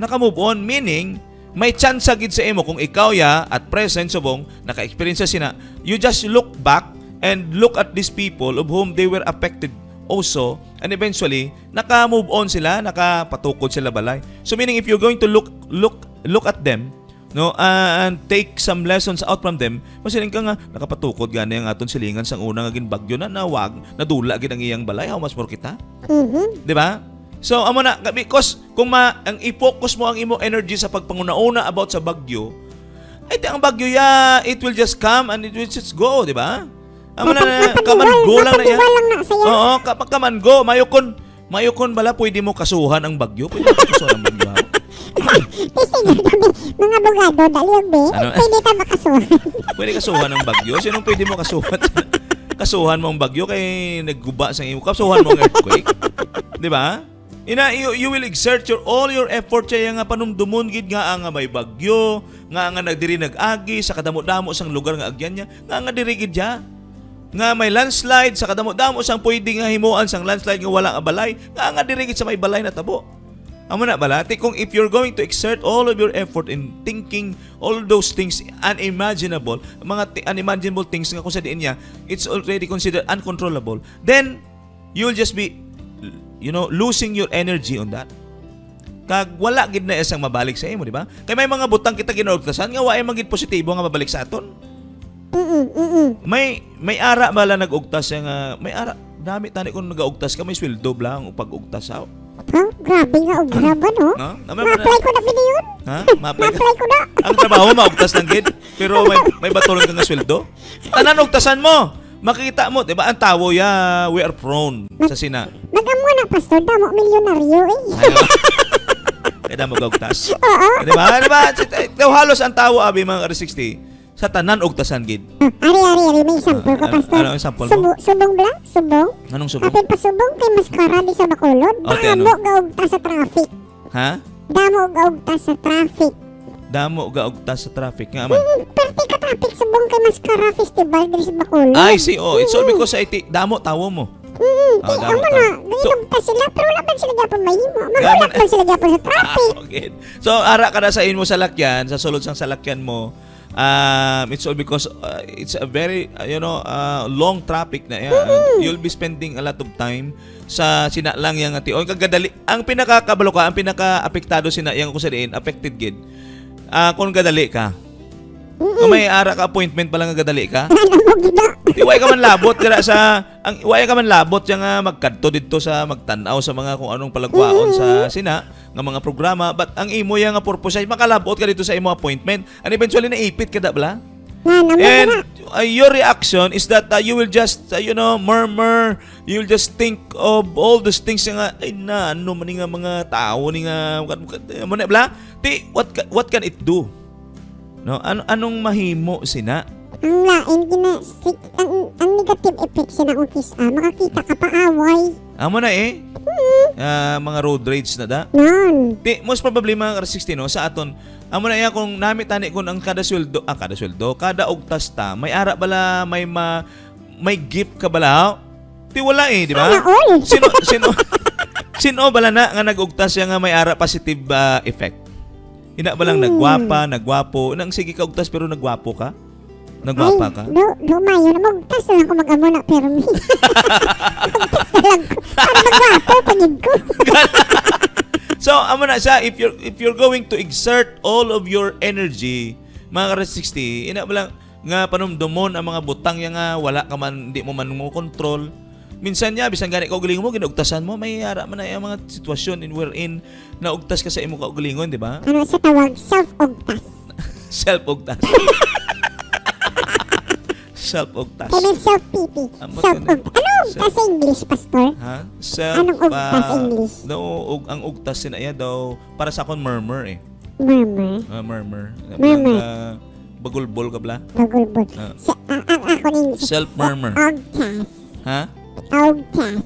A: Naka-move on, meaning, may chance gid sa imo kung ikaw ya at present subong naka-experience sina, you just look back and look at these people of whom they were affected also, and eventually naka-move on sila, nakapatukod sila balay. So meaning if you're going to look at them, no, and take some lessons out from them, masiling ka nga nakapatukod gani ang aton silingan sang una nga gin bagyo na nawag nadula gid ang iyang balay, how much more kita? Di ba? So, amo na, because kung ang i-focus mo ang imo energy sa pagpanguna-una about sa bagyo, ay ang bagyo ya, it will just come and it will just go, di ba? Amo na, kaman go lang na yan. Oo, kapag kaman go, mayukon bala, pwede mo kasuhan ang bagyo. Pwede mo kasuhan ang bagyo, ha?
B: Kasi mga abogado, daliog be, pwede ka makasuhan.
A: Pwede kasuhan ang bagyo? Sinong pwede mo kasuhan? Kasuhan mo ang bagyo kay nagguba sa imo. Kasuhan mo ang earthquake. Di ba? You will exert all your effort siya nga panumdumon gid nga nga may bagyo, nga nagdiri nag-agi sa kadamo-damo sang lugar nga agyan niya, nga diri gid siya. Nga may landslide sa kadamo-damo sang pwede nga himuan sang landslide nga wala nga balay, nga diri gid sa may balay na tabo. Amo na bala, kung if you're going to exert all of your effort in thinking all those things unimaginable, mga unimaginable things nga kung sa diin niya, it's already considered uncontrollable, then you'll just be losing your energy on that. Kag wala gid na isang mabalik sa imo, di ba? Kay may mga butang kita ginaugtasan nga waay magid positibo nga mabalik sa aton. May ara bala nag-ugtas nga may ara dami tani kun nagaugtas ka may sweldo lang pag-ugtas sa.
B: Grabe nga og graba no? Ma-apply ko na yun.
A: Ha? Ma-apply ko na. Ang trabaho maugtas lang gid, pero may batulon ka nga sweldo. Tanan ugtasan mo. Makita mo, 'di ba? Ang tawo ya, we are prone sa sina.
B: Magamo na pastor, damo milyonaryo eh.
A: Kaya damo gugtas. Oo. 'Di ba? Halos ang tawo abi mga ka-360 sa tanan ugtasan gid.
B: Ari, may sample ka pastor.
A: Ano ang sample mo?
B: Subong bla? Subong?
A: Anong subong?
B: Apil pa subong kay maskara di sa Bacolod. Damo ga ugtas sa traffic.
A: Ha?
B: Damo ga ugtas sa traffic.
A: Damo ga ugtas sa traffic nga man.
B: Perti ka traffic subong kay maskara festival di sa Bacolod.
A: I see. Oh, it's all because sa damo tawo mo.
B: Amo na, ginugtas sila pero wala man sila gyapon mahimo. Mahulak man sila gyapon sa traffic.
A: Okay. So ara ka na sa imo salakyan, sa sulod sang salakyan mo. It's all because it's a very long traffic na yan. You'll be spending a lot of time sa sinalang yang ati o kagadali ang pinakakabalo ka, ang pinaka-apektado sinayang ko sa diin, affected gid. Kung gadali ka. Kung may ara ka appointment pa lang nga gadali ka. Way ka man labot dira sa way ka man labot nga magkadto didto sa magtan-aw sa mga kung anong palagwaon sa sina nga mga programa, but ang imo yang nga purpose ay makalabot ka dito sa imo appointment and eventually naipit ka da bala. And your reaction is that you will just murmur, you will just think of all those things nga ay na ano man nga mga tao ni nga mo na bala. What can it do? No, anong mahimo sina?
B: Ang lain gina ang negative effect sina makakita ka pa away.
A: Amo na mga road rage na da. Most probably mga ka-360 no sa aton. Amo na kung nami tani kun ang kada sweldo, kada ugtas ta, may ara bala may gift ka bala. Wala di ba? Sino Sino bala na nga nagugtas siya nga may ara positive effect? Ina ba lang nagwapa, nagwapo? Nang sige ka ugtas pero nagwapo ka? Nagwapa ka?
B: Lumayo na magtas na lang ko mag-amo na permi. Magtas na lang ko. Para magwapo, pagid ko.
A: So, amo na siya, if you're going to exert all of your energy, mga ka-60, ina ba lang nga panumdumon ang mga butang yang nga wala ka man, hindi mo man mo control. Minsan niya, bisan gani kaugalingon mo, ginugtasan mo, may hara man na yung mga sitwasyon in wherein naugtas ka sa imo kaugalingon, di ba?
B: Ano sa tawag? Self-ugtas.
A: Self-ugtas. Self-ugtas.
B: I mean self-pity. Self-ugtas. Ano ugtas sa English, Pastor?
A: Ha?
B: Anong ugtas sa English?
A: Ang ugtas sinaya daw, para sa akong murmur eh.
B: Murmur.
A: Murmur.
B: Murmur.
A: Bagulbol ka bla?
B: Bagulbol. Ang ako ng English.
A: Self-murmur.
B: Ugtas.
A: Ha?
B: Ugtas.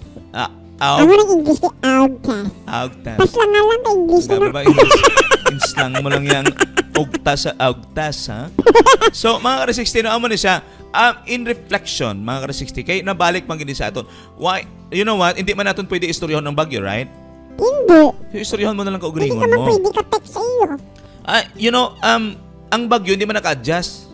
A: Aug.
B: Ano ng English ni ugtas?
A: Augtas.
B: Paslang nga lang ka English na
A: Grabe ba English? Inslang mo lang yung ugtas sa augtas, ha? So, mga ka-60, no, amo ni siya, in reflection, mga ka-60, kay nabalik man gini sa aton. Why? You know what? Hindi man natin pwede istoryahan ng bagyo, right?
B: Hindi.
A: Istoryahan mo na lang
B: Hindi
A: kaugalingon
B: ka man
A: mo.
B: pwede ka text sa iyo.
A: You know, ang bagyo hindi man naka-adjust.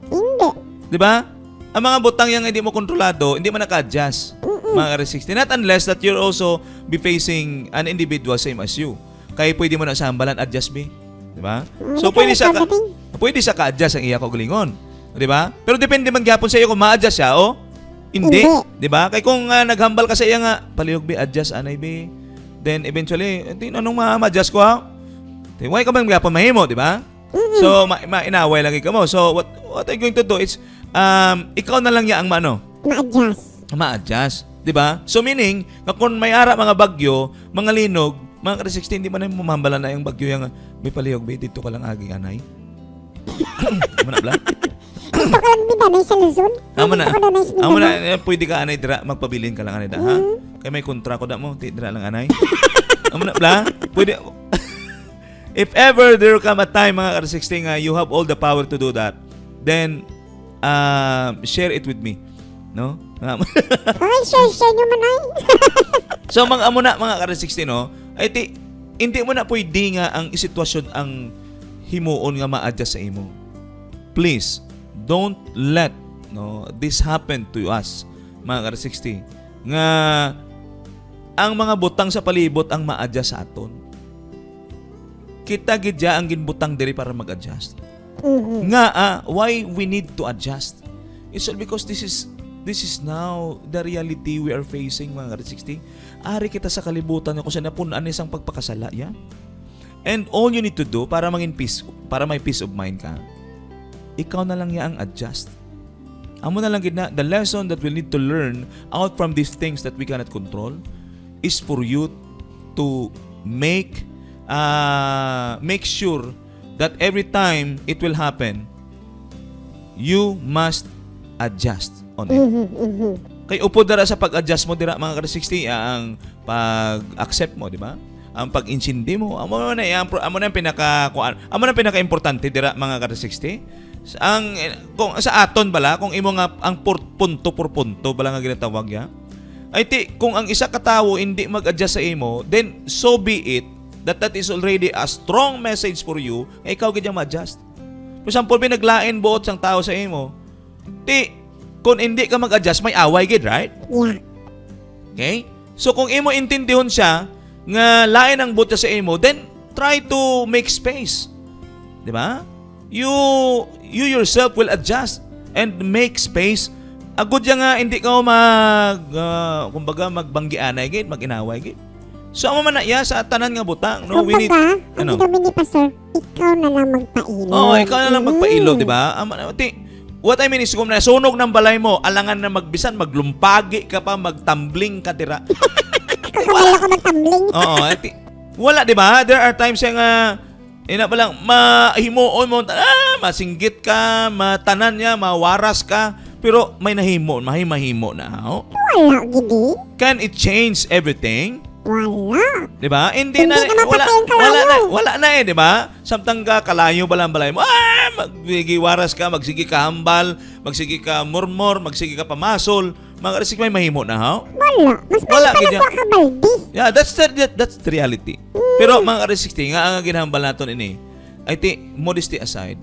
B: Hindi.
A: Di ba? Ang mga butang yang hindi mo kontrolado, hindi man naka-adjust. Mga ka-60. Not unless that you're also be facing an individual same as you. Kaya pwede mo na sambalan, adjust be. Di ba? So, pwede sa ka-adjust ang iya kaugalingon. Di ba? Pero depende man gyapon sa iyo kung ma-adjust siya o hindi. Di ba? Kaya kung naghambal ka sa iya nga, palihog be, adjust, anay be. Then eventually, hindi anong ma-adjust ko ha? Why ka bang gyapon mahimo, di ba? So, inaway lagi ka mo. So, what I'm going to do is, ikaw na lang ang ma-adjust. Di ba? So, meaning, kung may ara mga bagyo, mga linog, mga ka-60, hindi man na mamambala na yung bagyo yung may palihog be, dito ka lang aging anay. Ano na, bla?
B: Gusto ko lang binanay sa Luzon.
A: Amo na, pwede ka anay dira, magpabilin ka lang anay da, ha? Kaya may kontra ko da mo, dira lang anay. Amo na, bla? Pwede, if ever there come a time, mga ka-60, you have all the power to do that, then, share it with me. No?
B: Okay, share nyo man ay.
A: So, mga amo na, mga ka-60, no? Ay, hindi mo na pwede nga ang sitwasyon ang himuon nga ma-adjust sa imo. Please, don't let this happen to us, mga ka-60. Nga ang mga butang sa palibot ang ma-adjust sa aton. Kita gidya ang ginbutang diri para mag-adjust. Nga why we need to adjust? It's all because this is now the reality we are facing, mga ka-60. Ari kita sa kalibutan kung saan napunan isang pagpakasala, yeah? And all you need to do para maging peace, para may peace of mind ka, ikaw na lang ang adjust. Amo na lang gid na, the lesson that we need to learn out from these things that we cannot control is for you to make sure that every time it will happen, you must adjust on it. Kay upo dara sa pag-adjust mo dira, mga ka-60, ang pag-accept mo, di ba? Ang pag-insindi mo, amo na pinaka-importante dira, mga ka-60. Kung sa aton bala, kung imo nga ang punto por punto bala nga ginatawag ya. Ay kung ang isa ka tawo hindi mag-adjust sa imo, then so be it that is already a strong message for you, nga ikaw gid ma-adjust. For example, pinaglain buot sang tao sa imo. Kung hindi ka mag-adjust, may away gid, right?
B: Yeah.
A: Okay? So kung imo intindihon siya nga lain ang buot sa imo, then try to make space. 'Di ba? You yourself will adjust and make space. Agud nga hindi ka kumbaga magbanggianay gid, mag-inaway gid. So amo man na iya sa tanan nga butang, no? We need
B: ang ginawa ni Pastor, ikaw na lang magpailo.
A: Ikaw na lang magpailo, 'di ba? What I mean is kung nasunog ng balay mo, alangan na magbisan, maglumpagi ka pa, magtumbling ka tira.
B: Kakawala ko magtumbling.
A: Wala, 'di ba? There are times nga ina pa lang mahimuon mo, masinggit ka, matanan niya, mawaras ka, pero may mahimo na.
B: Wala gidi.
A: Can it change everything?
B: Wala.
A: 'Di ba? Hindi
B: na
A: wala na 'di ba? Samtang ka kalayo balay mo, magsigiwaras ka, magsigi ka hambal, magsigi ka murmur, magsigi ka pamasol, Mga ka-360 may mahimo na ha?
B: Wala. Mas
A: Wala,
B: pala
A: ganyan.
B: ko kabaldi.
A: Yeah, that's the reality. Pero mga ka-360 nga ang ginahambal naton ini. I think modesty aside,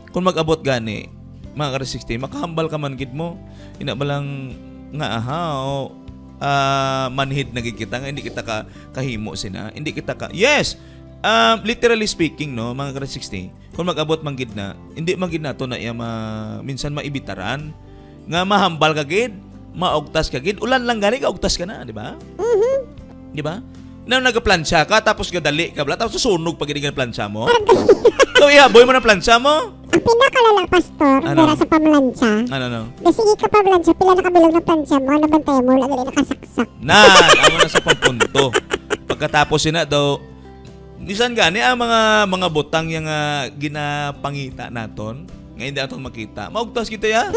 A: kung mag-abot gani mga ka-360, makahambal ka man gid mo. Ina ba lang nga manhid na gid kita nga hindi kita kahimo sina. Hindi kita yes. Literally speaking no, mga ka-360, kung mag-abot man gid na, hindi man gid nato na minsan maibitaran nga mahambal ka gid, maugtas ka gid, ulan lang gani kaugtas ka na, di ba? Di ba? Na nagaplansya ka tapos gadali ka bla tapos susunog pag hindi ka plansya mo. So ihaboy mo na plansya mo.
B: Ang pinakalala, Pastor,
A: Ano?
B: dara sa pamlansya.
A: Ano?
B: Sige ka pamlansya, pila nakabilog na plansya mo, nabantayan mo, wala gali nakasaksak.
A: Amo na sa pampunto. Pagkatapos sina daw bisan gani ang mga butang yang ginapangita naton nga hindi aton makita. Maugtas kita ya.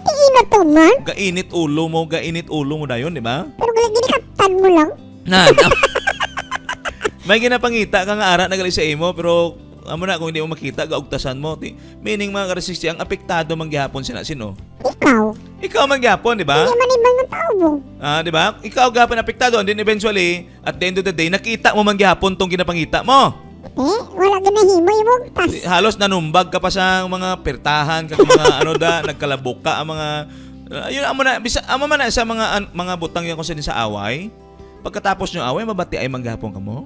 B: Iino to man,
A: Gainit ulo mo dayon, di ba?
B: pero ginikaptan mo lang.
A: May ginapangita ka nga ara nagali sa imo pero amo na kung hindi mo makita gaugtasan mo. Meaning mga ka-360 ang apektado man gihapon sino? Ikaw man gihapon, di ba?
B: Hindi man ibang ng tao mo.
A: Di ba? Ikaw gapon apektado and then eventually at the end of the day nakita mo man gihapon tong ginapangita mo.
B: Wala ginahimo yung tas.
A: Halos nanumbag ka pa sa mga pertahan kag mga nagkalabok ka ang mga yun amo man na sa mga butang yan kung sa away. Pagkatapos nyo away, mabati ay manggapon ka mo.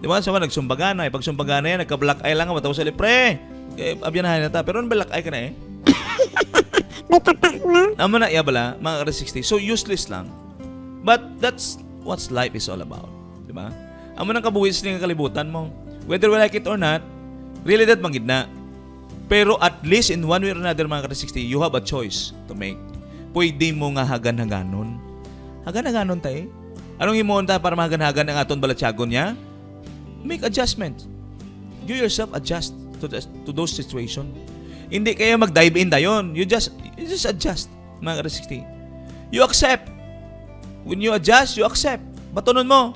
A: Di ba? Sama, nagsumbaganay. Pag sumbaganay, nagka-black eye lang ka. Matapos sali, pre, abiyanahan na ta. Pero black eye ka na
B: May tatak na.
A: Amo na, bala, mga ka-360. So, useless lang. But that's what life is all about. Di ba? Amo nang kabuhis ng kalibutan mo. Whether we like it or not, really that manggid na. Pero at least in one way or another, mga ka-360, you have a choice to make. Pwede mo nga hagan-haganon. Hagan-haganon tayo. Anong himuon ta para mahagan-hagan ang aton balatsyagon niya? Make adjustment. You yourself adjust to those situations. Hindi kayo mag-dive in dayon. You just adjust, mga ka-360. You accept. When you adjust, you accept. Batonon mo.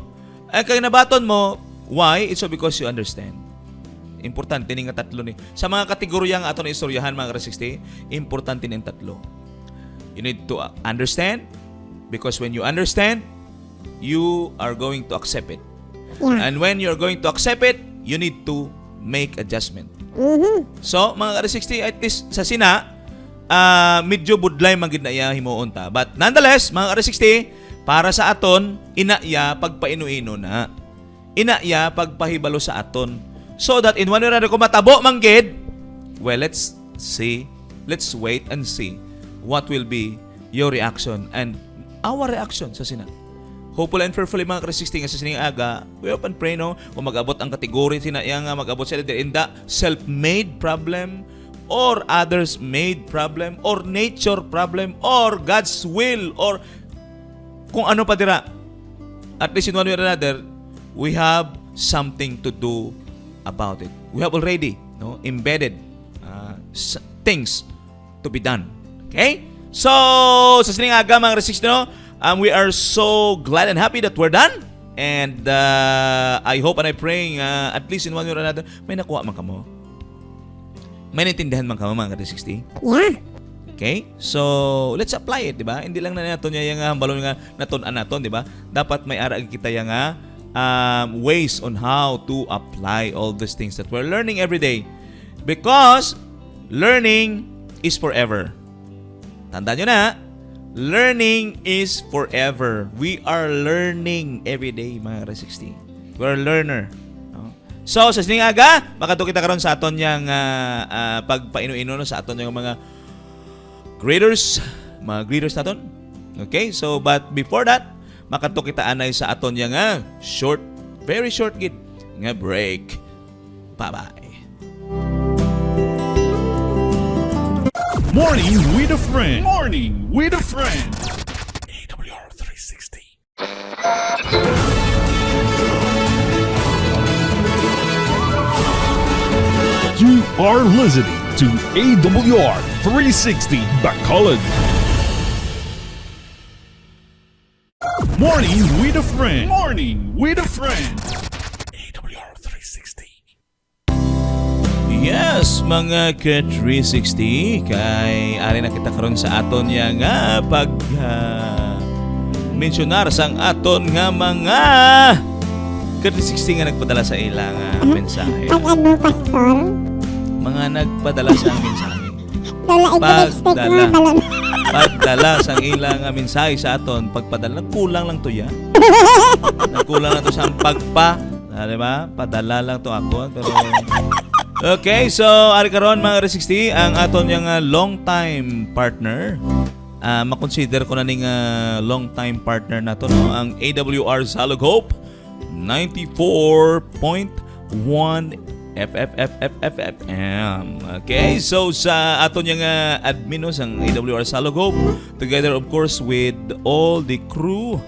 A: Ay kaya nabaton mo, why? It's so because you understand. Importante ning tatlo ni. Sa mga kategorya nga aton istoryahan, mga ka-360, importante ning tatlo. You need to understand because when you understand, you are going to accept it.
B: Yeah.
A: And when you're going to accept it, you need to make adjustment. So, mga ka-360, at least sa sina, medyo budlay magid na iya himuon ta. But nonetheless, mga ka-360, para sa aton, inaya pagpaino-ino na. Inaya pagpahibalo sa aton. So that in one way or another, kung matabo manggid, well, let's wait and see what will be your reaction and our reaction sa sina. Hopefully and prayerfully, mga ka-360 nga sa sining aga, we hope and pray, no? Kung mag-abot ang kategory sina nga mag-abot sila in the self-made problem or others-made problem or nature problem or God's will or kung ano pa dira. At least in one way or another, we have something to do about it. We have already embedded things to be done. Okay? So, sa sining aga, mga ka-360, no? We are so glad and happy that we're done. And I hope and I pray at least in one way or another, may nakuha man ka mo. May naintindihan man ka mo, mga ka-360.
B: Yeah.
A: Okay? So, let's apply it, di ba? Hindi lang na natin yung balon nga naton-an naton, di ba? Dapat may ara kita yung ways on how to apply all these things that we're learning every day. Because learning is forever. Tandaan nyo na, learning is forever. We are learning every day, mga ka-360. We're a learner. No? So, sa sining aga, makatukita karon sa aton yang pagpaino-ino sa aton yung mga graders naton. Okay? So, but before that, makatukita anay sa aton yang short, very short gid nga break. Bye-bye.
C: Morning with a friend. Morning with a friend. AWR 360. You are listening to AWR 360 Bacolod. Morning with a friend. Morning with a friend. AWR 360.
A: Yes, mga ka-360, kay ari na kita karon sa aton nga pag mensionar sang aton nga mga ka-360 nga nagpadala sa ilang mensahe.
B: Pag ano, Pastor?
A: Mga nagpadala sa mensahe.
B: Lola, I can expect
A: Pagdala.
B: nga balon.
A: Pagdala sang ilang mensahe sa aton, pagpadala, nagkulang lang to ya. Nagkulang lang to sa pagpa, diba? Padala lang to ako, pero okay, so ari karon mga ka-360 ang aton yang long time partner. Makonsider ko na ning long time partner na to, no? Ang AWR Salog Hope 94.1 FFFFFFM. Okay, so sa aton yang admin, no, sang AWR Salog Hope, together of course with all the crew,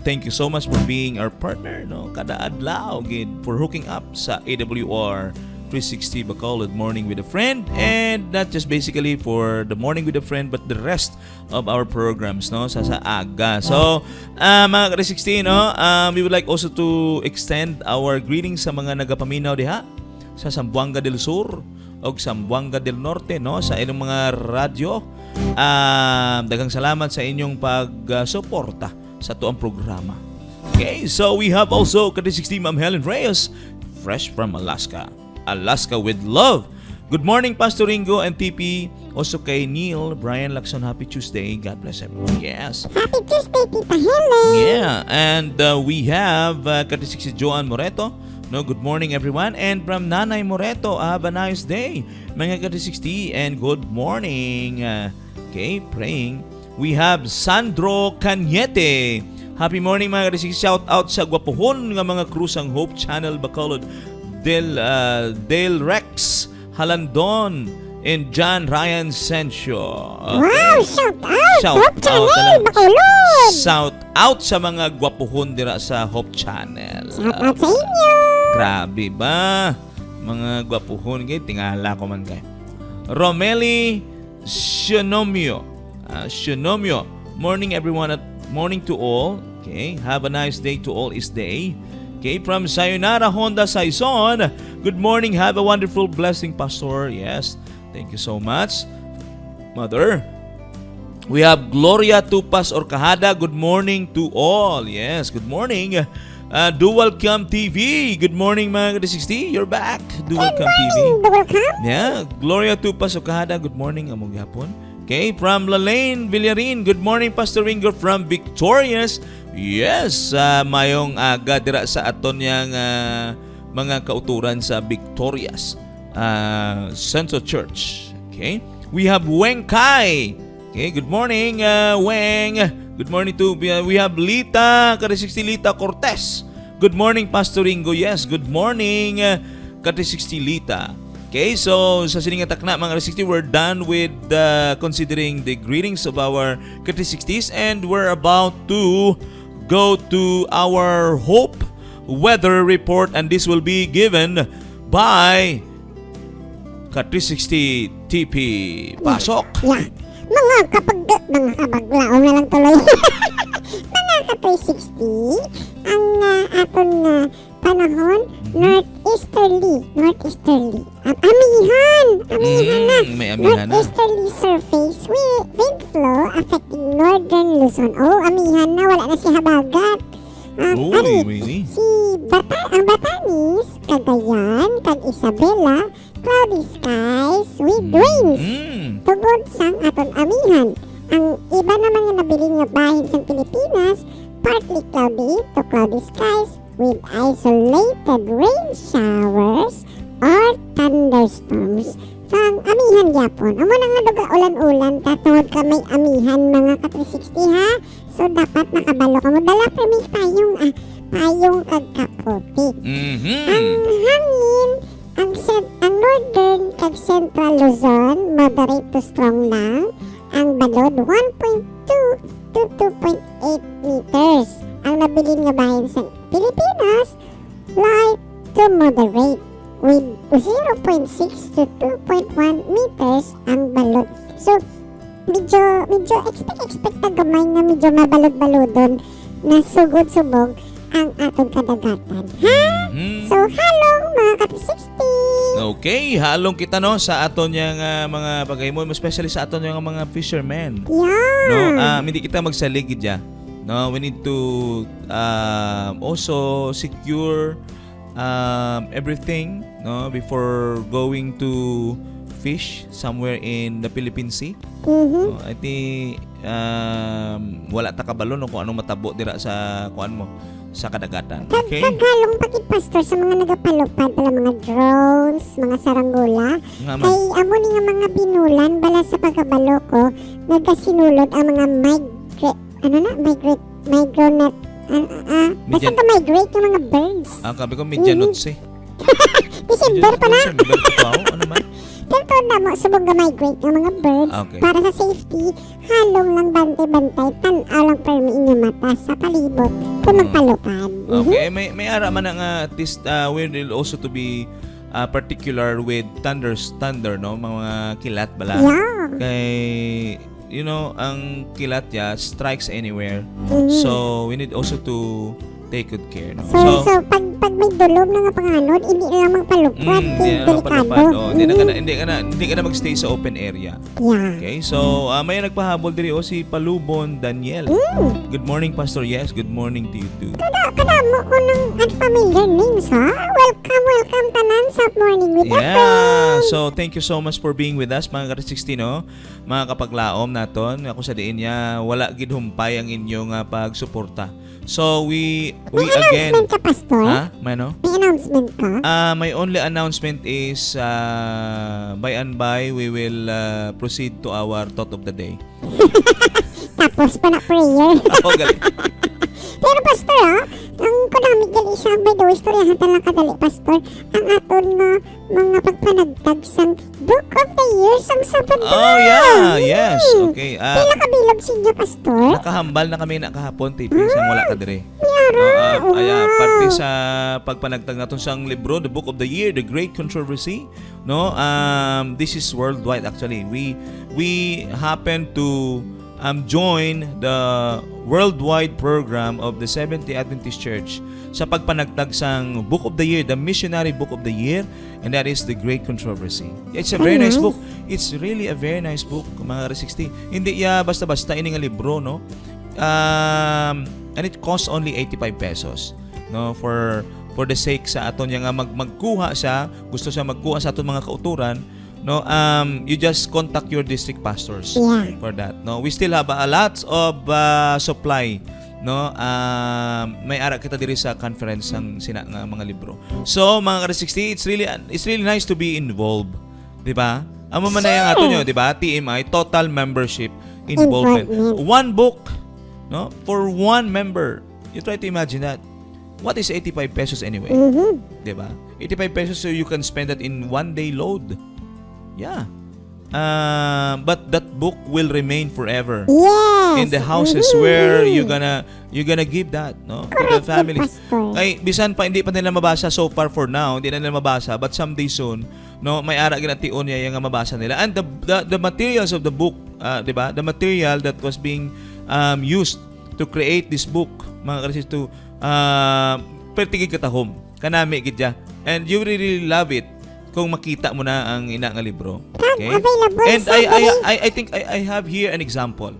A: thank you so much for being our partner, no, kada adlaw gid, for hooking up sa AWR 360 Bacolod Morning with a Friend, and not just basically for the Morning with a Friend but the rest of our programs, no, sa aga. So mga ka-360, no, we would like also to extend our greetings sa mga nagapaminaw diha sa Zamboanga del Sur o Zamboanga del Norte, no, sa inyong mga radyo. Daghang salamat sa inyong pag-suporta sa tuang programa. Okay, so we have also ka-360 Ma'am Helen Reyes, fresh from Alaska with love. Good morning, Pastor Ringo and TP. Also kay Neil, Brian Lacson, happy Tuesday. God bless everyone. Yes.
B: Happy Tuesday, Tita Helen.
A: Yeah, and we have ka-360 Joan Moreto. No, good morning everyone. And from Nanay Moreto, have a nice day, mga ka-360, and good morning. Okay, praying. We have Sandro Cañete. Happy morning mga ka-360. Shout out sa gwapohon nga mga crew sang Hope Channel Bacolod. Dale Rex Halandon and John Ryan Sencio. Okay.
B: Wow, shout out!
A: Shout
B: Hope Channel,
A: out,
B: Bacolod!
A: Shout out sa mga gwapohon dira sa Hope Channel.
B: Shout out sa inyo!
A: Grabe ba? Mga gwapohon kay tingala ko man kay. Romeli Shinomio. Shinomio. Morning everyone, at morning to all. Okay, have a nice day to all is day. Okay, from Sayonara Honda Saison. Good morning, have a wonderful blessing, Pastor. Yes, thank you so much, Mother. We have Gloria Tupas Orcajada. Good morning to all. Yes, good morning. Dual Cam TV. Good morning, mga ka-360. You're back. Dual Cam TV.
B: Dual Cam?
A: Yeah, Gloria Tupas Orcajada. Good morning, among hapon. Okay, from Lalaine Villarin. Good morning, Pastor Ringo from Victorious. Yes, mayong aga dira sa aton yang mga kauturan sa Victorious Central Church. Okay, we have Weng Kai. Okay, good morning, Weng. Good morning to we have Lita, ka-360 Lita Cortez. Good morning, Pastor Ringo. Yes, good morning, ka-360 Lita. Okay, so sa siningang takna mga ka-360, we're done with considering the greetings of our ka-360s, and we're about to go to our Hope weather report, and this will be given by ka-360 TP. Pasok!
B: Yeah. Mga kabaglaw na lang tuloy. Mga ka-360, ang aton panahon, northeasterly. Amihan na.
A: May amihan na.
B: Northeasterly surface wind flow affecting northern Luzon. Oh, amihan na, wala na si habagat.
A: Really?
B: Ang Batanes, Cagayan, kag Isabela, cloudy skies with rains. Tugod sang aton amihan. Ang iba naman nga nabiling nga bahin sa Pilipinas, partly cloudy to cloudy skies with isolated rain showers or thunderstorms. So, ang amihan yapon. Amo na nga duga ulan-ulan, tatungod ka may amihan mga ka-360 ha. So, dapat nakabalo ka mo. Dala pa may payong kagkaputi. Ang hangin, ang northern kag central Luzon, moderate to strong lang. Ang balod, 1.2 to 2.8 meters. Ang nabilin nga bahin sa Pilipinas, light to moderate with 0.6 to 2.1 meters ang balod. So, medyo expect na gamay na medyo mabalod-balodon na sugod-subog ang atong kadagatan. Ha? So, hello mga ka-360!
A: Okay, halong kita no sa aton yang mga pagaymo, especially sa aton yang mga fishermen.
B: Yeah.
A: No, hindi kita magsalig dya. No, we need to also secure everything, no, before going to fish somewhere in the Philippine Sea. No, I think wala ta kabalo no kung anong matabo dira sa kuan mo sa kadagatan. Okay?
B: Tagalong pakit pastor sa mga nagapalupad pala mga drones, mga sarangola.
A: Nga man.
B: Kay amo ni nga mga binulan bala sa pagkabalo ko, nagasinulod ang mga migrant basta ka migrate yung mga birds.
A: Kabi ko midjanot si.
B: December pa na.
A: Ano man?
B: Pero to na mo, subong ga migrate ng mga birds.
A: Okay.
B: Para sa safety, halong lang bantay-bantay, tanaw lang permi inyong mata sa palibot kung magpalupad.
A: Okay, may ara man nga at least we will also to be particular with thunder no, mga kilat bala.
B: Yeah.
A: Kay you know, ang kilat ya strikes anywhere. So we need also to take good care, no.
B: So pag may dulob na nga panganod, hindi na lang magpalupad, delikado.
A: Hindi ka na magstay sa open area.
B: Yeah.
A: Okay, so may nagpahabol diri si Palubon Daniel. Good morning, Pastor. Yes, good morning to you too.
B: Kadamo ko ng unfamiliar names, ha? Welcome tanan sa morning with a friend.
A: Yeah, so thank you so much for being with us mga ka-360, no? Mga kapaglaom naton, ako sa diin niya wala gid humpay ang inyong pagsuporta. So we again,
B: announcement ka, Pastor?
A: ha? May no?
B: May announcement ka?
A: My only announcement is by and by we will proceed to our thought of the day.
B: Tapos pa na prayer.
A: Ako galing.
B: Pero Pastor, ha? Ang kunamig gali siya, by the way, storyahan talang kadali, Pastor. Ang aton nga mga pagpanagtag sang Book of the Year sang Sabado.
A: Oh yeah, yes. Okay.
B: Pila kabilog sinyo, Pastor?
A: Nakahambal na kami na kahapon tipi sang wala ka dire.
B: Yara,
A: Parte sa pagpanagtag naton sang libro, the Book of the Year, The Great Controversy, no? This is worldwide actually. We happen to join the worldwide program of the Seventh-day Adventist Church sa pagpanagtag sang Book of the Year, the Missionary Book of the Year, and that is The Great Controversy. It's a very nice book. It's really a very nice book, mga ka-360. Hindi basta-basta ini nga libro, no? And it costs only 85 pesos, no, for the sake sa aton nga magkuha siya, gusto siya magkuha sa aton mga kauturan, no. You just contact your district pastors for that, no. We still have a lot of supply, no. May ara kita diri sa conference ng sina nga mga libro. So mga ka-360, it's really nice to be involved, di ba? Amo man na yang ato nyo, di ba? TMI, total membership involvement. One book, no, for one member. You try to imagine that. What is 85 pesos anyway? Di ba? 85 pesos so you can spend that in one day load. Yeah. But that book will remain forever.
B: Yes.
A: In the houses where you're gonna give that, no, to the families. Kay bisan pa hindi pa nila mabasa so far for now, hindi na nila mabasa, but someday soon, no, may ara gination niya yung mabasa nila. And the materials of the book, 'di ba? The material that was being used to create this book, mga ka-360, to pertigid katahom kanami gidya. And you really love it kung makita mo na ang ina nga libro. Okay?
B: Available
A: And
B: sa
A: I think I have here an example.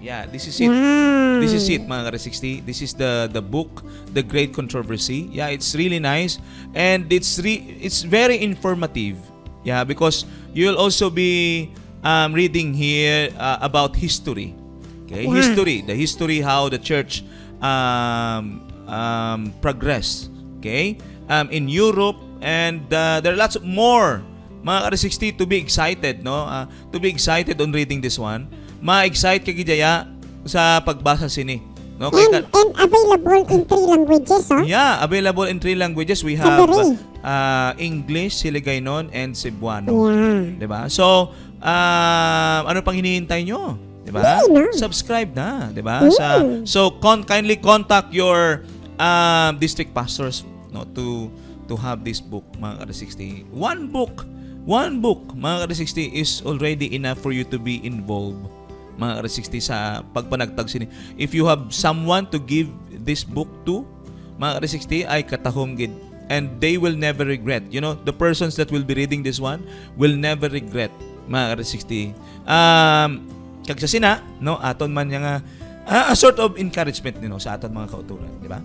A: Yeah, this is it. This is it, mga ka-360. This is the book, The Great Controversy. Yeah, it's really nice and it's very informative. Yeah, because you'll also be reading here about history. Okay, the history how the church progressed. Okay, in Europe, and there are lots more, mga ka-360, to be excited, no? To be excited on reading this one. Ma-excite ka gidaya sa pagbasa sini, no?
B: And available in 3 languages, ha?
A: Yeah, available in 3 languages. We have English, Siligaynon, and Cebuano.
B: Yeah.
A: 'Di ba? So, ano pang hinihintay nyo? 'Di ba? Subscribe na, 'di ba? Kindly contact your district pastors, no, to have this book, mga ka-360. One book, mga ka-360, is already enough for you to be involved, mga ka-360, sa pagpanagtag sini. If you have someone to give this book to, mga ka-360, ay katahom gid and they will never regret. You know, the persons that will be reading this one will never regret, mga ka-360. Kag sa sina, no, aton man nga a sort of encouragement sa aton mga kauturan, di ba?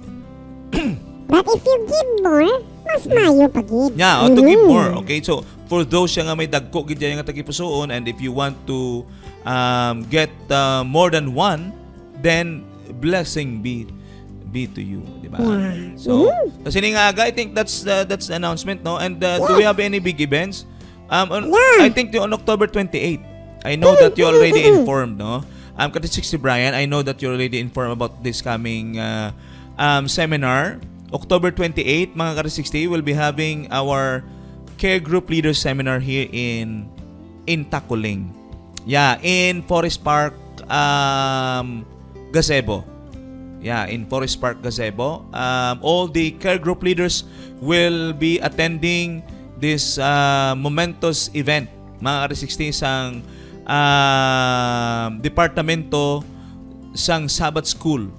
B: But if you give more, mas mayo pa gid.
A: Yeah, to give more. Okay, so for those nga may dagko gid nga tagipusoon, and if you want to get more than one, then blessing be to you, di ba?
B: Yeah.
A: So, kasi nga aga, I think that's the announcement, no? And do we have any big events? I think on October 28. I know that you already informed, no? Ka-360 Brian, I know that you already informed about this coming seminar. October 28, mga ka-360, we'll be having our Care Group Leaders Seminar here in Taculing. Yeah, in Forest Park, Gazebo. Yeah, in Forest Park, Gazebo. All the care group leaders will be attending this momentous event, mga ka-360, sang departamento sang Sabbath School.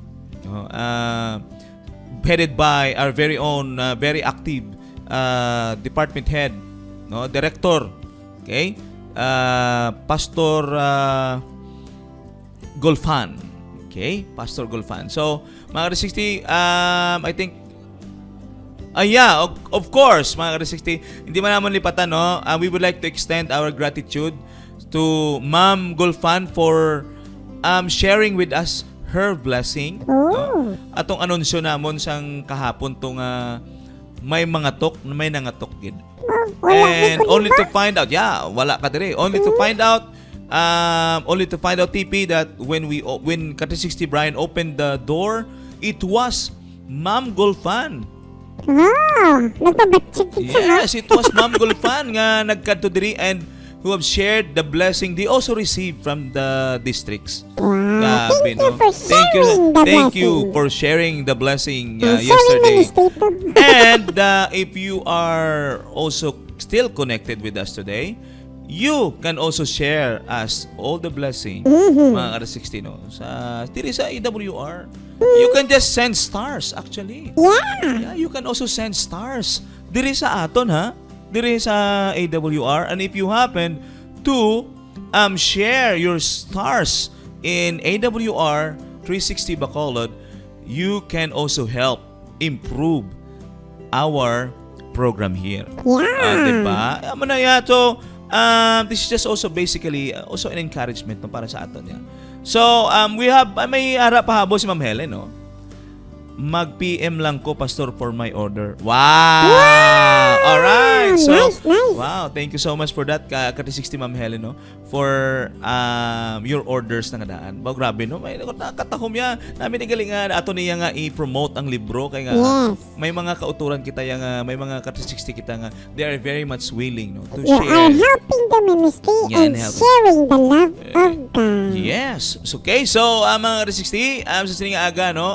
A: Headed by our very own, very active department head, no, director, okay, Pastor Golfan, okay, Pastor Golfan. So, mga ka-360, I think, yeah, of course, mga ka-360, hindi man naman lipatan, no, we would like to extend our gratitude to Ma'am Golfan for sharing with us her blessing. No? Atong anunsyo namon sang kahapon tong may mga tok, may nangatok gid. And only to find out, wala ka dire. Only to find out TP that when Ka-360 Brian opened the door, it was Ma'am Golfan.
B: Nagpabatsig sa
A: Yes, it was Ma'am Golfan nga nagkadto diri and who have shared the blessing they also received from the districts.
B: Thank you for sharing the
A: Thank you
B: blessing.
A: for sharing the blessing
B: Sorry,
A: yesterday.
B: Minister.
A: And if you are also still connected with us today, you can also share us all the blessing, mga ka-360, no? Diri sa AWR. You can just send stars, actually.
B: Yeah.
A: You can also send stars. Diri sa aton, ha? Diri sa AWR. And if you happen to share your stars in AWR 360 Bacolod, you can also help improve our program here.
B: Yeah.
A: Diba? So, this is just also basically also an encouragement para sa aton. Yeah. So, we have, may ara pahabo si Ma'am Helen, no? Mag-PM lang ko, Pastor, for my order. Wow! Alright! So,
B: Nice.
A: wow, thank you so much for that, Ka-360 Ma'am Helen, no? For your orders na nga daan. Ba, grabe, no? May nakatahom ya. Namin igalingan, ato niya nga i-promote ang libro. Kaya nga,
B: Yes.
A: may mga kauturan kita nga, may mga Ka-360 kita nga, they are very much willing, no? To
B: You are
A: share.
B: helping the ministry
A: Yeah,
B: and
A: and helping.
B: sharing the love of God.
A: Yes. So, okay, so mga Ka-360, sa sininga aga, no?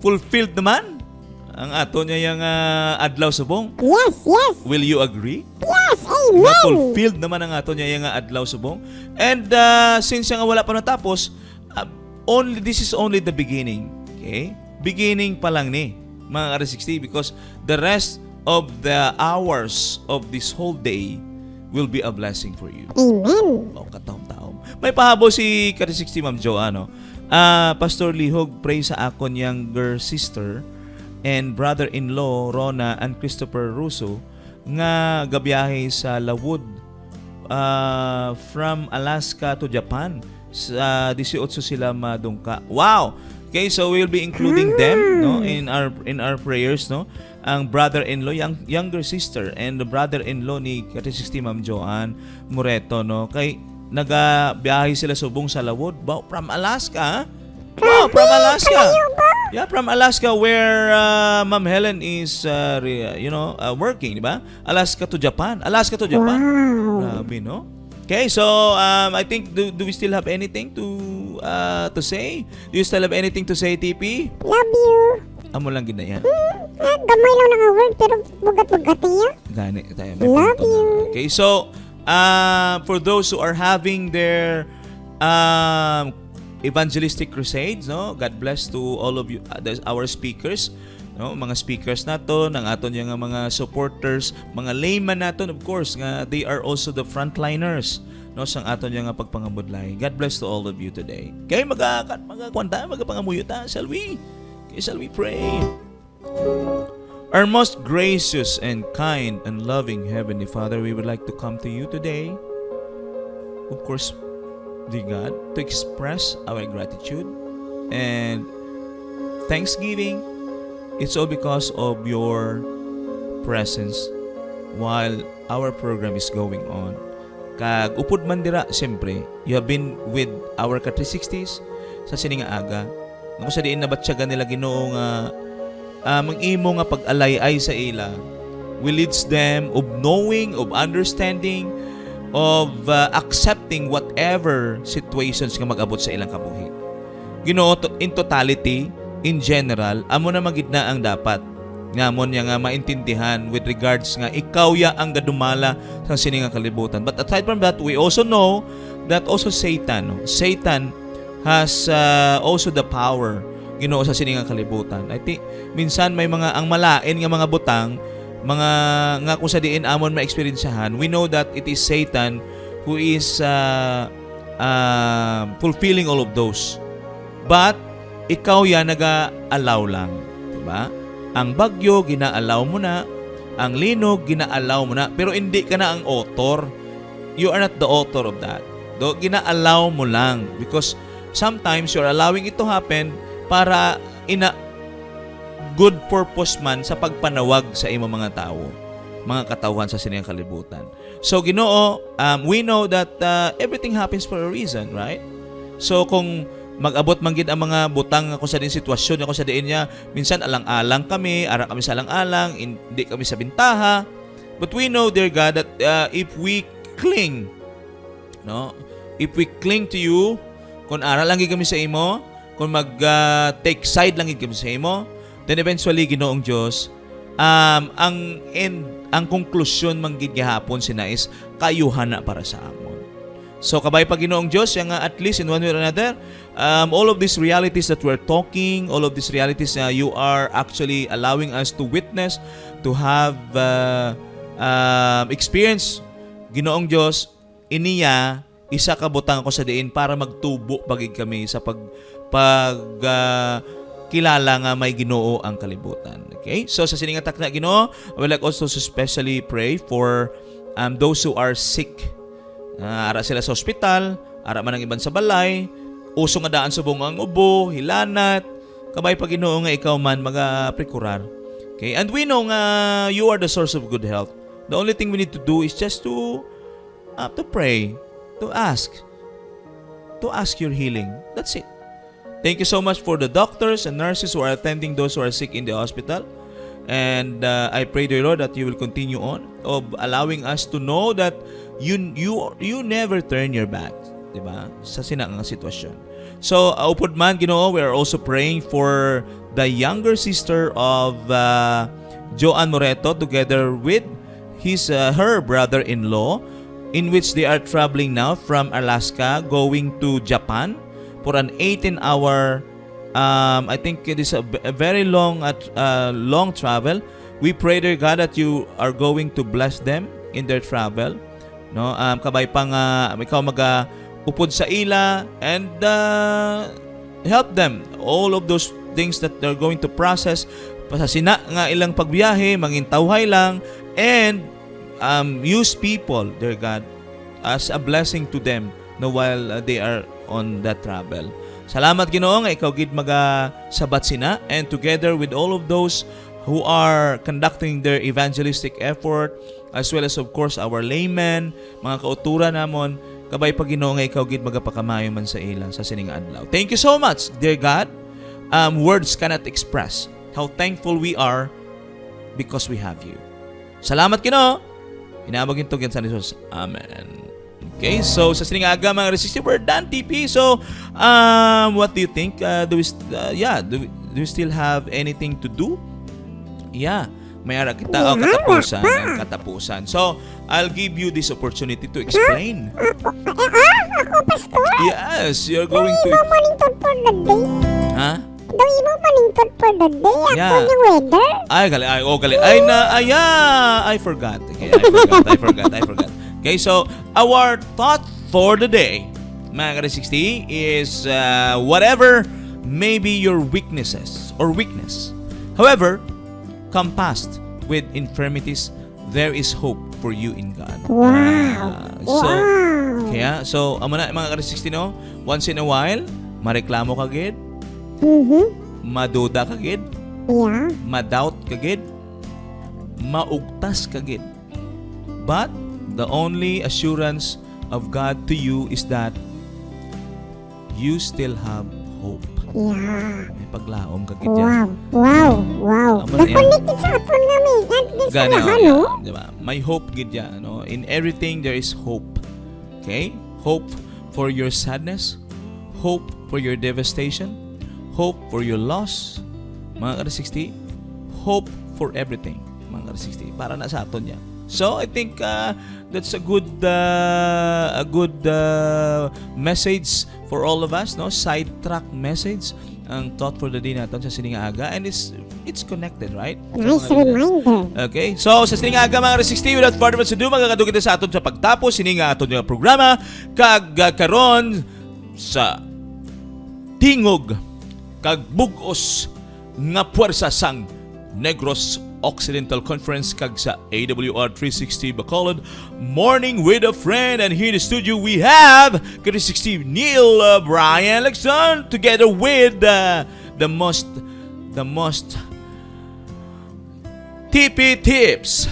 A: Fulfilled naman ang ato niya yung adlaw subong.
B: Yes.
A: Will you agree?
B: Yes.
A: Na
B: Amen.
A: fulfilled naman ang ato niya yung adlaw subong. And since nga wala pa natapos, this is only the beginning. Okay? Beginning pa lang ni mga Ka-360, because the rest of the hours of this whole day will be a blessing for you.
B: Amen.
A: Katahom-tahom. May pahabo si Ka-360 Ma'am Jo, Pastor Lihog, pray sa akon younger sister and brother-in-law Rona and Christopher Russo nga gabiyahe sa Lawood from Alaska to Japan. Sa 18 sila madungka. Wow! Okay, so we'll be including them, no, in our prayers, no. Ang brother-in-law, younger sister, and the brother-in-law ni Ka-360 Ma'am Joanne Moreto, no. Kay nagabiyahe sila subong sa Lawood, from Alaska. Wow, from Alaska. Yeah, from Alaska, where Ma'am Helen is working, di ba? Alaska to Japan.
B: Wow.
A: Grabe, no? Okay, so I think do we still have anything to say? Do you still have anything to say, TP?
B: Love you.
A: Amo lang gid na yan.
B: Gamay lang ng word pero bugat-bugat niya.
A: Gani tayo.
B: Love you.
A: Okay, so for those who are having their evangelistic crusades, no, God bless to all of you, our speakers, no, mga speakers naton, ang aton yung mga supporters, mga layman naton, of course nga they are also the frontliners, no, sang aton yung pagpangabudlay. God bless to all of you today. Kay kwanta magapangamuyuta, shall we pray? Our most gracious and kind and loving Heavenly Father, we would like to come to you today, of course, dear God, to express our gratitude and thanksgiving. It's all because of your presence while our program is going on. Kag upod man dira, siyempre, you have been with our Ka-360s sa sininga aga. Nung sa diin nabatsyagan nila Ginoo nga mang-imo nga pag-alay-ay sa ila will leads them of knowing, of understanding, of accepting whatever situations nga mag-abot sa ilang kabuhi. Ginoo, in totality, in general, amo na magidna ang dapat nga mon nga maintindihan with regards nga ikaw ya ang gadumala sa sininga kalibutan. But aside from that, we also know that also Satan has also the power, Ginoo, sa sininga kalibutan. I think minsan may mga ang malain nga mga butang, mga nga kung sa diin amon ma-experiencehan, we know that it is Satan who is fulfilling all of those. But ikaw ya naga-allow lang, di ba? Ang bagyo gina-allow mo na, ang linog gina-allow mo na, pero hindi ka na ang author. You are not the author of that. Do gina-allow mo lang because sometimes you're allowing it to happen para ina good purpose man sa pagpanawag sa imo mga tao, mga katawhan sa siningang kalibutan. So Ginoo, we know that everything happens for a reason, right? So kung mag-abot man gid ang mga butang ako sa din sitwasyon ako sa diin niya, minsan alang-alang kami, ara kami sa alang-alang, hindi kami sa bintaha. But we know, dear God, that if we cling, no? If we cling to you, kung ara lang gid kami sa imo, kung take side lang gid kami sa imo, then eventually Ginoong Dios, ang konklusyon man gid gihapon sinais kayuhan na para sa amon. So kabay pa Ginoong Diyos, yung at least in one way or another, all of these realities that we're talking, all of these realities you are actually allowing us to witness, to have experience, Ginoong Diyos, iniya, isa ka butang ako sa diin para magtubo pagig kami sa kilala nga may Ginoo ang kalibutan. Okay? So sa sininga takna Ginoo, I would like also to specially pray for those who are sick. Ara sila sa ospital, ara man ang iban sa balay, uso nga daan subong ang ubo, hilanat, kabay pa Ginoo nga ikaw man maga-prekurar. Okay? And we know nga you are the source of good health. The only thing we need to do is just to pray, to ask your healing. That's it. Thank you so much for the doctors and nurses who are attending those who are sick in the hospital. And I pray, dear Lord, that you will continue on of allowing us to know that you never turn your back, diba? Sa sinang sitwasyon. So, upod man Ginoo, we are also praying for the younger sister of Joan Moreto together with her brother-in-law, in which they are traveling now from Alaska going to Japan for an 18-hour I think it is a very long travel. We pray, dear God, that you are going to bless them in their travel. No, kabay pang ikaw upod sa ila and help them all of those things that they're going to process sa sina nga ilang pagbiyahe, mangintawhay lang, and use people, dear God, as a blessing to them while they are on that travel. Salamat Ginoo nga ikaw gid sabat sina, and together with all of those who are conducting their evangelistic effort, as well as of course our laymen, mga kautura namon, kabay pa Ginoo nga ikaw gid magapakamayo man sa ila sa sining adlaw. Thank you so much, dear God. Words cannot express how thankful we are because we have you. Salamat Ginoo. Inaamag ito sa Jesus. Amen. Okay, so sa sining aga mga resistive, we're done TP. So, what do you think? Do we still have anything to do? Yeah, may ara kita katapusan. So, I'll give you this opportunity to explain.
B: Ako, Pastor?
A: Yes, you're going to...
B: Monitor for the day.
A: Ha?
B: daw imo paningtod for the day. Ako
A: Yeah.
B: yung weather.
A: Ay, gali. Ay, oh, gali. Ay, I forgot. Okay, I forgot. Okay, so, our thought for the day, mga ka-360, is whatever may be your weaknesses or weakness. However, come past with infirmities, there is hope for you in God.
B: Wow. Wow.
A: So, amo na, mga ka-360, no? Once in a while, mareklamo ka gid, maduda ka gid,
B: Yeah.
A: ma-doubt ka gid, maugtas ka gid. But the only assurance of God to you is that you still have hope.
B: Yeah.
A: May paglaom ka gid dyan.
B: Wow. Wow.
A: Amo na yan.
B: Na-connected sa aton kami. At sa
A: Gani,
B: lahat,
A: oh,
B: no?
A: yeah, diba? May hope gid dyan, no? In everything there is hope. Okay? Hope for your sadness, hope for your devastation, hope for your loss, mga ka-360, hope for everything, mga ka-360, para na sa aton yan. So I think that's a good message for all of us, no? Sidetrack message ang thought for the day natin sa sining aga, and it's connected, right?
B: Nice reminder.
A: Okay, so sa sining aga mga ka-360, without further ado, magkakadugid na sa aton sa pagtapos sining aton nga programa kag karon sa tingog kag bugos nga puwersa sang Negros Occidental Conference kag sa AWR 360 Bacolod Morning with a Friend. And here in the studio we have K360 Neil Brian Lexon together with the most tippy tips.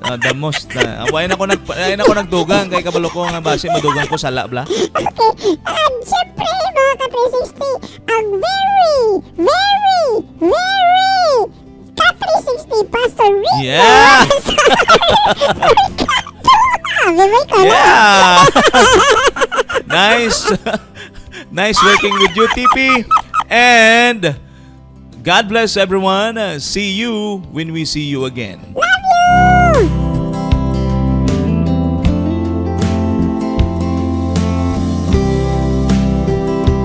A: The most awayin ako nagdugang kay kabalo ko nga base madugang ko sa labla.
B: Okay. At syempre, mga ka-360, ang very ka-360 Pastor Rico.
A: Yeah.
B: Bye-bye ka na.
A: Yeah. Nice working with you, TP. And God bless everyone. See you when we see you again.